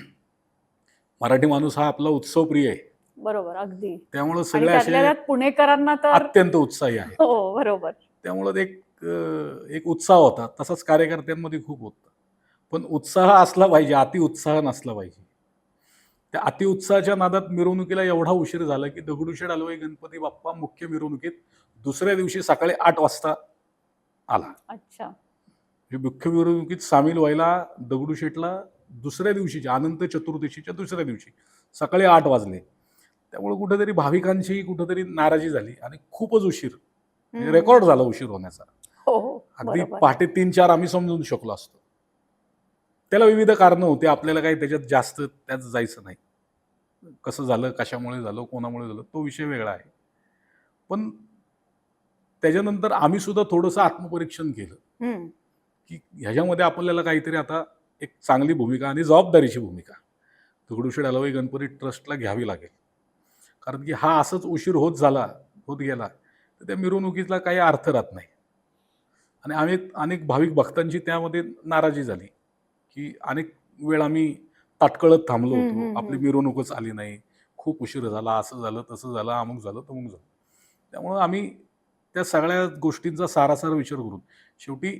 Speaker 1: मराठी माणूस हा आपला उत्सव प्रिय आहे.
Speaker 2: बरोबर, अगदी.
Speaker 1: त्यामुळे सगळे असे
Speaker 2: पुणेकरांना तर
Speaker 1: अत्यंत उत्साही आहे.
Speaker 2: हो, बरोबर.
Speaker 1: त्यामुळे एक उत्साह होता. तसाच कार्यकर्त्यांमध्ये खूप होता. पण उत्साह असला पाहिजे, अति उत्साह नसला पाहिजे. त्या अतिउत्साहाच्या नादात मिरवणुकीला एवढा उशीर झाला की दगडूशेठ हलवाई गणपती बाप्पा मुख्य मिरवणुकीत दुसऱ्या दिवशी सकाळी 8 वाजता आला.
Speaker 2: अच्छा.
Speaker 1: मुख्य मिरवणुकीत सामील व्हायला दगडूशेठला दुसऱ्या दिवशीच्या अनंत चतुर्दशीच्या दुसऱ्या दिवशी सकाळी 8 वाजले. त्यामुळे कुठेतरी भाविकांची कुठेतरी नाराजी झाली आणि खूपच उशीर, रेकॉर्ड झाला उशीर होण्याचा.
Speaker 2: हो,
Speaker 1: अगदी पहाटे 3-4 आम्ही समजून शकलो असतो. त्याला विविध कारणं होती. आपल्याला काही त्याच्यात जास्त त्यात जायचं नाही. कसं झालं, कशामुळे झालं, कोणामुळे झालं, तो विषय वेगळा आहे. पण त्याच्यानंतर आम्ही सुद्धा थोडंसं आत्मपरीक्षण केलं की ह्याच्यामध्ये आपल्याला काहीतरी आता एक चांगली भूमिका आणि जबाबदारीची भूमिका दगडूशेठ हलवाई गणपती ट्रस्टला घ्यावी लागेल. कारण की हा असंच उशीर होत गेला तर त्या मिरवणुकीला काही अर्थ राहत नाही. आणि अनेक भाविक भक्तांची त्यामध्ये नाराजी झाली की अनेक वेळ आम्ही ताटकळत थांबलो होतो, आपली मिरवणूकच आली नाही, खूप उशीर झाला, असं झालं, तसं झालं, अमुक झालं, तमुक झालं. त्यामुळं आम्ही त्या सगळ्या गोष्टींचा सारासार विचार करून शेवटी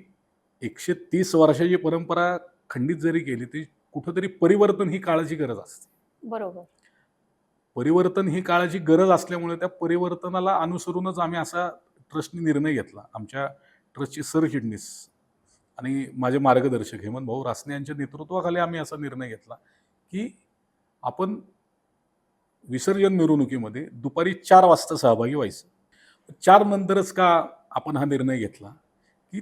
Speaker 1: 130 वर्षाची परंपरा खंडित जरी केली तरी कुठंतरी परिवर्तन ही काळाची गरज असते.
Speaker 2: बरोबर.
Speaker 1: परिवर्तन ही काळाची गरज असल्यामुळे त्या परिवर्तनाला अनुसरूनच आम्ही असा ट्रस्टने निर्णय घेतला. आमच्या ट्रस्टचे सरचिटणीस आणि माझे मार्गदर्शक हेमंत भाऊ रासने यांच्या नेतृत्वाखाली आम्ही असा निर्णय घेतला की आपण विसर्जन मिरवणुकीमध्ये दुपारी 4 वाजता सहभागी व्हायचं. 4 नंतरच का आपण हा निर्णय घेतला की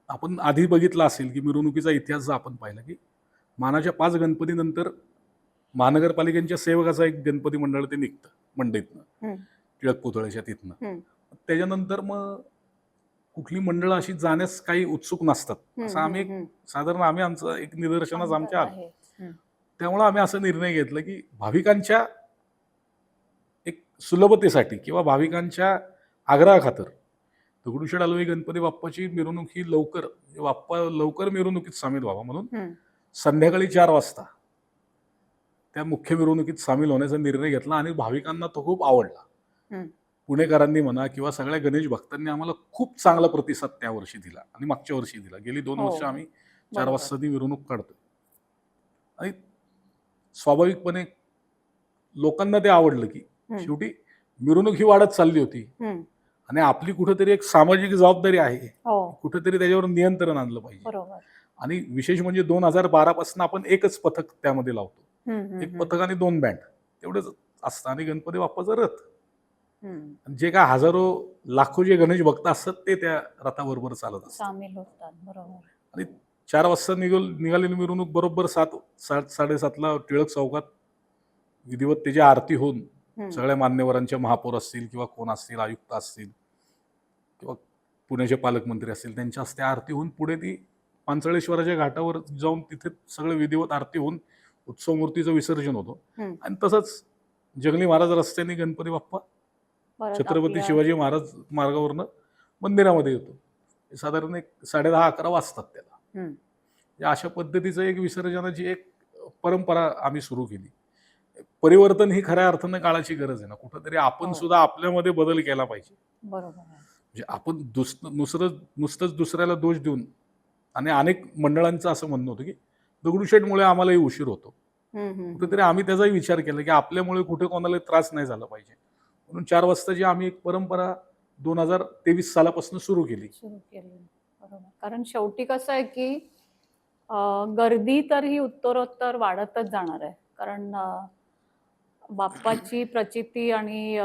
Speaker 1: आपण आधी बघितलं असेल की मिरवणुकीचा इतिहास जर आपण पाहिला की मानाच्या 5 गणपतीनंतर महानगरपालिकेच्या सेवकाचा एक गणपती मंडळ ते निघतं मंडईतनं, टिळक पुतळ्याच्या तिथनं. त्याच्यानंतर मग कुठली मंडळं अशी जाण्यास काही उत्सुक नसतात असं आम्ही साधारण आमचं एक निदर्शनास आमच्या आलं. त्यामुळे आम्ही असा निर्णय घेतला की भाविकांच्या एक सुलभतेसाठी किंवा भाविकांच्या आग्रहाखातर दगडूशेठ हलवाई गणपती बाप्पाची मिरवणूक ही बाप्पा लवकर मिरवणुकीत सामील व्हावा म्हणून संध्याकाळी 4 वाजता त्या मुख्य मिरवणुकीत सामील होण्याचा निर्णय घेतला आणि भाविकांना तो खूप आवडला. पुणेकरांनी म्हणा किंवा सगळ्या गणेश भक्तांनी आम्हाला खूप चांगला प्रतिसाद त्या वर्षी दिला आणि मागच्या वर्षी दिला. गेली 2 वर्ष आम्ही 4 वाजता ती मिरवणूक काढतोय आणि स्वाभाविकपणे लोकांना ते आवडलं की शेवटी मिरवणूक ही वाढत चालली होती आणि आपली कुठेतरी एक सामाजिक जबाबदारी आहे, कुठेतरी त्याच्यावर नियंत्रण आणलं पाहिजे. आणि विशेष म्हणजे 2012 पासून आपण एकच पथक त्यामध्ये लावतो. एक पथक आणि 2 बँड तेवढंच असतं आणि गणपती बाप्पाचा रथ. जे काय हजारो लाखो जे गणेश भक्त असतात ते त्या रथाबरोबर चालत असतात. आणि 4 वाजता निघालेली मिरवणूक बरोबर 7:30ला टिळक चौकात विधिवत त्याची आरती होऊन सगळ्या मान्यवरांच्या महापौर असतील किंवा कोण असतील, आयुक्त असतील किंवा पुण्याचे पालकमंत्री असतील त्यांच्या हस्ते आरती होऊन पुढे ती पांचळेश्वराच्या घाटावर जाऊन तिथे सगळं विधिवत आरती होऊन उत्सव मूर्तीचं विसर्जन होतं. आणि तसंच जंगली महाराज रस्त्याने गणपती बाप्पा छत्रपती शिवाजी महाराज मार्गावरनं मंदिरामध्ये येतो. साधारण एक 10:30-11 वाजतात त्याला. अशा पद्धतीचं एक विसर्जनाची एक परंपरा आम्ही सुरू केली. परिवर्तन ही खऱ्या अर्थानं काळाची गरज आहे ना. कुठंतरी आपण सुद्धा आपल्यामध्ये बदल केला पाहिजे. म्हणजे आपण नुसतंच दुसऱ्याला दोष देऊन आणि अनेक मंडळांचं असं म्हणणं होतं की दगडूशेठमुळे आम्हालाही उशीर होतो. कुठेतरी आम्ही त्याचाही विचार केला की आपल्यामुळे कुठे कोणाला त्रास नाही झाला पाहिजे म्हणून 4 वाजताची आम्ही एक परंपरा 2023 सालापासून सुरू केली.
Speaker 2: कारण शेवटी कसं आहे की गर्दी तर ही उत्तरोत्तर वाढतच जाणार आहे. कारण बाप्पाची प्रचिती आणि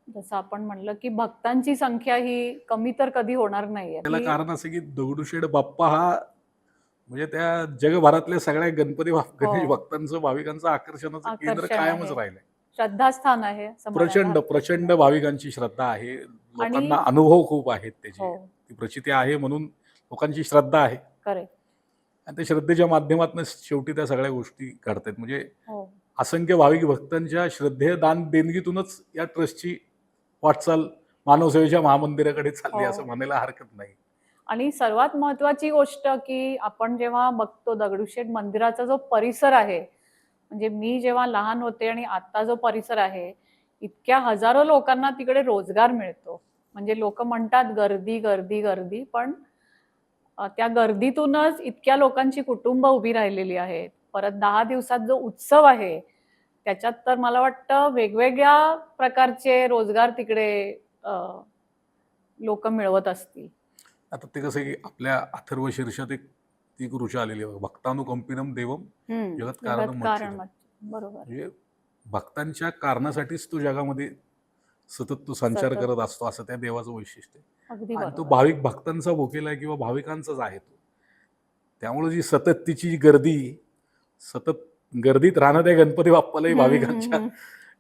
Speaker 2: जसं आपण म्हणलं की भक्तांची संख्या ही कमी तर कधी होणार नाहीये.
Speaker 1: त्याला कारण असं की दगडूशेठ बाप्पा हा म्हणजे त्या जगभरातल्या सगळ्या गणपती गणेश भक्तांचं भाविकांचं आकर्षणाचं केंद्र कायमच राहिलंय.
Speaker 2: श्रद्धास्थान आहे.
Speaker 1: प्रचंड भाविकांची श्रद्धा आहे. लोकांना अनुभव खूप आहेत त्याचे. ती प्रचिती आहे म्हणून लोकांची श्रद्धा आहे. आणि त्या श्रद्धेच्या माध्यमातून शेवटी त्या सगळ्या गोष्टी घडतात. म्हणजे असंख्य भाविक भक्तांच्या श्रद्धेय दान देणगीतूनच या ट्रस्टची वाटचाल मानवसेवेच्या महामंदिराकडे चालली असं म्हणायला हरकत नाही.
Speaker 2: आणि सर्वात महत्वाची गोष्ट की आपण जेव्हा बघतो दगडूशेठ मंदिराचा जो परिसर आहे, म्हणजे मी जेव्हा लहान होते आणि आता जो परिसर आहे, इतक्या हजारो लोकांना तिकडे रोजगार मिळतो. म्हणजे लोक म्हणतात गर्दी गर्दी गर्दी, पण त्या गर्दीतूनच इतक्या लोकांची कुटुंब उभी राहिलेली आहेत. परत 10 दिवसात जो उत्सव आहे त्याच्यात तर मला वाटतं वेगवेगळ्या प्रकारचे रोजगार तिकडे लोक मिळवत असतील.
Speaker 1: आता ते कसं की आपल्या अथर्व शीर्षात एक ती ऋचा आलेली आहे, भक्तानुकंपिनम देवम जगत कारणम.
Speaker 2: बरोबर.
Speaker 1: म्हणजे भक्तांच्या कारणासाठीच तो जगामध्ये सतत तो संचार करत असतो असं त्या देवाचं वैशिष्ट्य आहे. आणि तो भाविक भक्तांचा भोकेला आहे किंवा भाविकांचाच आहे तो. त्यामुळे जी सतत तिची गर्दी सतत गर्दीत राहणं त्या गणपती बाप्पालाही भाविकांच्या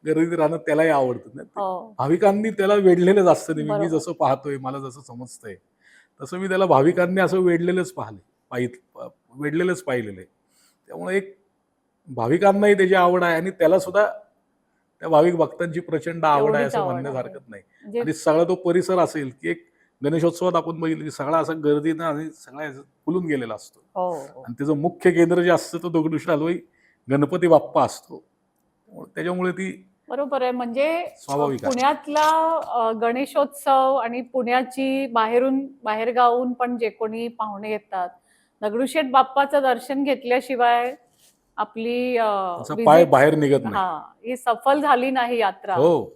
Speaker 1: गर्दीत राहणं त्यालाही आवडतं. भाविकांनी त्याला वेढलेलंच असतं. मी जसं पाहतोय मला जसं समजतंय तसं मी त्याला भाविकांनी असं वेढलेलंच वेढलेलंच पाहिलेलं आहे. त्यामुळे एक भाविकांनाही त्याची आवड आहे आणि त्याला सुद्धा त्या भाविक भक्तांची प्रचंड आवड आहे असं म्हणण्यास हरकत नाही. आणि सगळा तो परिसर असेल की एक गणेशोत्सवात आपण बघितलं की सगळा असं गर्दीनं आणि सगळा फुलून गेलेला असतो. आणि त्याचं मुख्य केंद्र जे असतं तो दगडूशेठ हलवाई गणपती बाप्पा असतो. त्याच्यामुळे ती
Speaker 2: बरोबर आहे. म्हणजे पुण्यातला गणेशोत्सव आणि पुण्याची बाहेरगावून पण जे कोणी पाहुणे येतात दगडूशेठ बाप्पाचं दर्शन घेतल्याशिवाय आपली
Speaker 1: पाय बाहेर निघत नाही.
Speaker 2: ही सफल झाली नाही यात्रा.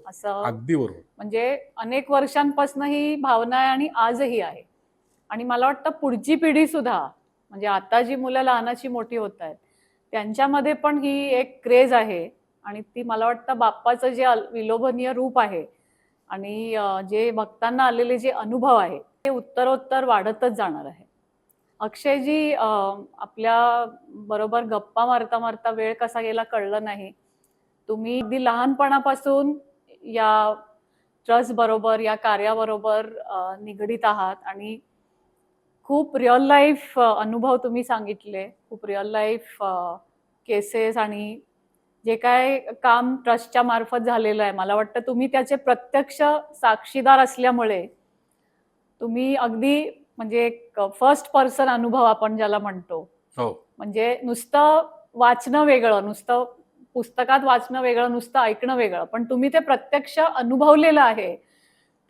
Speaker 1: असं अगदी बरोबर.
Speaker 2: म्हणजे अनेक वर्षांपासून ही भावना आहे आणि आजही आहे. आणि मला वाटतं पुढची पिढी सुद्धा म्हणजे आता जी मुलं लहानाची मोठी होत आहेत त्यांच्यामध्ये पण ही एक क्रेज आहे आणि ती मला वाटतं बाप्पाचं जे विलोभनीय रूप आहे आणि जे भक्तांना आलेले जे अनुभव आहे ते उत्तरोत्तर वाढतच जाणार आहे. अक्षयजी, आपल्या बरोबर गप्पा मारता मारता वेळ कसा गेला कळलं नाही. तुम्ही अगदी लहानपणापासून या ट्रस्ट बरोबर या कार्याबरोबर निगडीत आहात आणि खूप रिअल लाईफ अनुभव तुम्ही सांगितले, खूप रिअल लाईफ केसेस आणि जे काय काम ट्रस्टच्या मार्फत झालेलं आहे, मला वाटतं तुम्ही त्याचे प्रत्यक्ष साक्षीदार असल्यामुळे तुम्ही अगदी म्हणजे एक फर्स्ट पर्सन अनुभव आपण ज्याला म्हणतो,
Speaker 1: हो
Speaker 2: म्हणजे नुसतं वाचणं वेगळं, नुसतं पुस्तकात वाचणं वेगळं, नुसतं ऐकणं वेगळं, पण तुम्ही ते प्रत्यक्ष अनुभवलेलं आहे.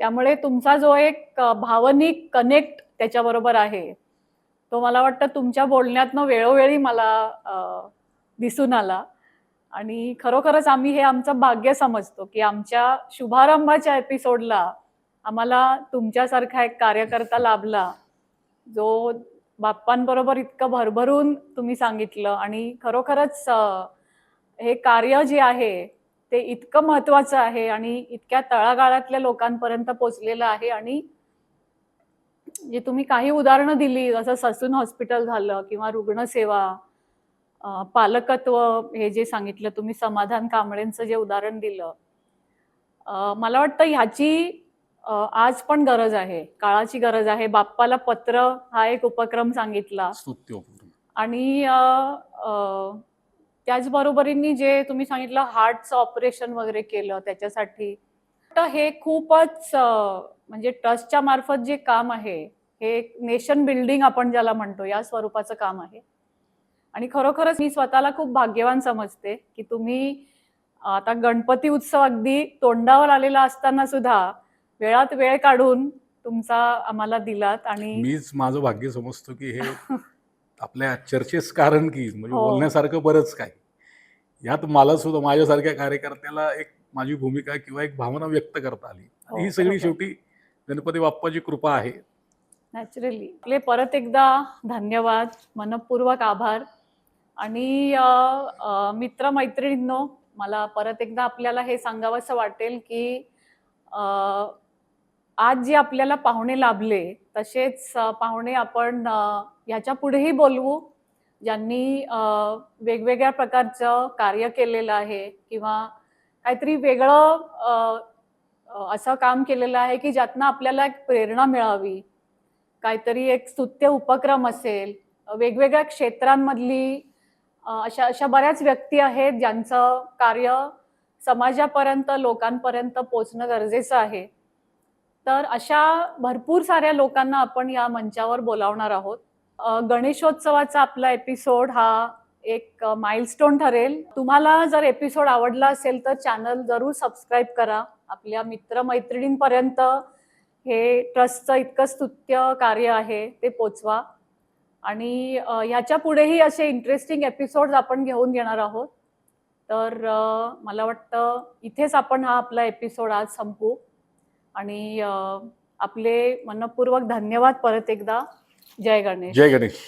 Speaker 2: त्यामुळे तुमचा जो एक भावनिक कनेक्ट त्याच्याबरोबर आहे, तो मला वाटतं तुमच्या बोलण्यातनं वेळोवेळी मला दिसून आला आणि खरोखरच आम्ही हे आमचं भाग्य समजतो, की आमच्या शुभारंभाच्या एपिसोडला आम्हाला तुमच्यासारखा एक कार्यकर्ता लाभला, जो बाप्पांबरोबर इतकं भरभरून तुम्ही सांगितलं आणि खरोखरच हे कार्य जे आहे ते इतकं महत्वाचं आहे आणि इतक्या तळागाळातल्या लोकांपर्यंत पोहोचलेलं आहे आणि जे तुम्ही काही उदाहरणं दिली, जसं ससून हॉस्पिटल झालं किंवा रुग्णसेवा, पालकत्व हे जे सांगितलं तुम्ही, समाधान कांबळेंचं जे उदाहरण दिलं, मला वाटतं ह्याची आज पण गरज आहे, काळाची गरज आहे. बाप्पाला पत्र हा एक उपक्रम सांगितला
Speaker 1: स्तुत्य उपक्रम.
Speaker 2: आणि त्याचबरोबरीने जे तुम्ही सांगितलं हार्टचं ऑपरेशन वगैरे केलं त्याच्यासाठी, तर हे खूपच म्हणजे ट्रस्टच्या मार्फत जे काम आहे हे नेशन बिल्डिंग आपण ज्याला म्हणतो या स्वरूपाचं काम आहे आणि खरोखरच मी स्वतःला खूप भाग्यवान समजते की तुम्ही आता गणपती उत्सव अगदी तोंडावर आलेला असताना सुद्धा वेळात वेळ काढून तुमचा आम्हाला दिलात आणि
Speaker 1: मीच माझं भाग्य समजतो की हे आपल्या चर्चेस कारण की म्हणजे
Speaker 2: हो.
Speaker 1: बोलण्यासारखं बरंच काही यात मला सुद्धा माझ्यासारख्या कार्यकर्त्याला एक माझी भूमिका किंवा एक भावना व्यक्त करता आली
Speaker 2: हो,
Speaker 1: आणि ही सगळी
Speaker 2: बरोबर.
Speaker 1: शेवटी गणपती बाप्पाची कृपा आहे.
Speaker 2: नॅचरली. आपले परत एकदा धन्यवाद, मनपूर्वक आभार आणि मित्रमैत्रिणींनो, मला परत एकदा आपल्याला हे सांगावंसं वाटेल की आज जे आपल्याला पाहुणे लाभले तसेच पाहुणे आपण ह्याच्या पुढेही बोलवू, ज्यांनी वेगवेगळ्या प्रकारचं कार्य केलेलं आहे किंवा काहीतरी वेगळं असं काम केलेलं आहे की ज्यातनं आपल्याला एक प्रेरणा मिळावी, काहीतरी एक स्तुत्य उपक्रम असेल, वेगवेगळ्या क्षेत्रांमधली अशा अशा बऱ्याच व्यक्ती आहेत ज्यांचं कार्य समाजापर्यंत, लोकांपर्यंत पोहोचणं गरजेचं आहे. तर अशा भरपूर साऱ्या लोकांना आपण या मंचावर बोलावणार आहोत. गणेशोत्सवाचा आपला एपिसोड हा एक माइलस्टोन ठरेल. तुम्हाला जर एपिसोड आवडला असेल तर चॅनल जरूर सबस्क्राईब करा. आपल्या मित्रमैत्रिणींपर्यंत हे ट्रस्टचं इतकं स्तुत्य कार्य आहे ते पोचवा आणि ह्याच्या पुढेही असे इंटरेस्टिंग एपिसोड्स आपण घेऊन येणार आहोत. तर मला वाटतं इथेच आपण हा आपला एपिसोड आज संपवू आणि आपले मनपूर्वक धन्यवाद परत एकदा. जय गणेश.
Speaker 1: जय गणेश.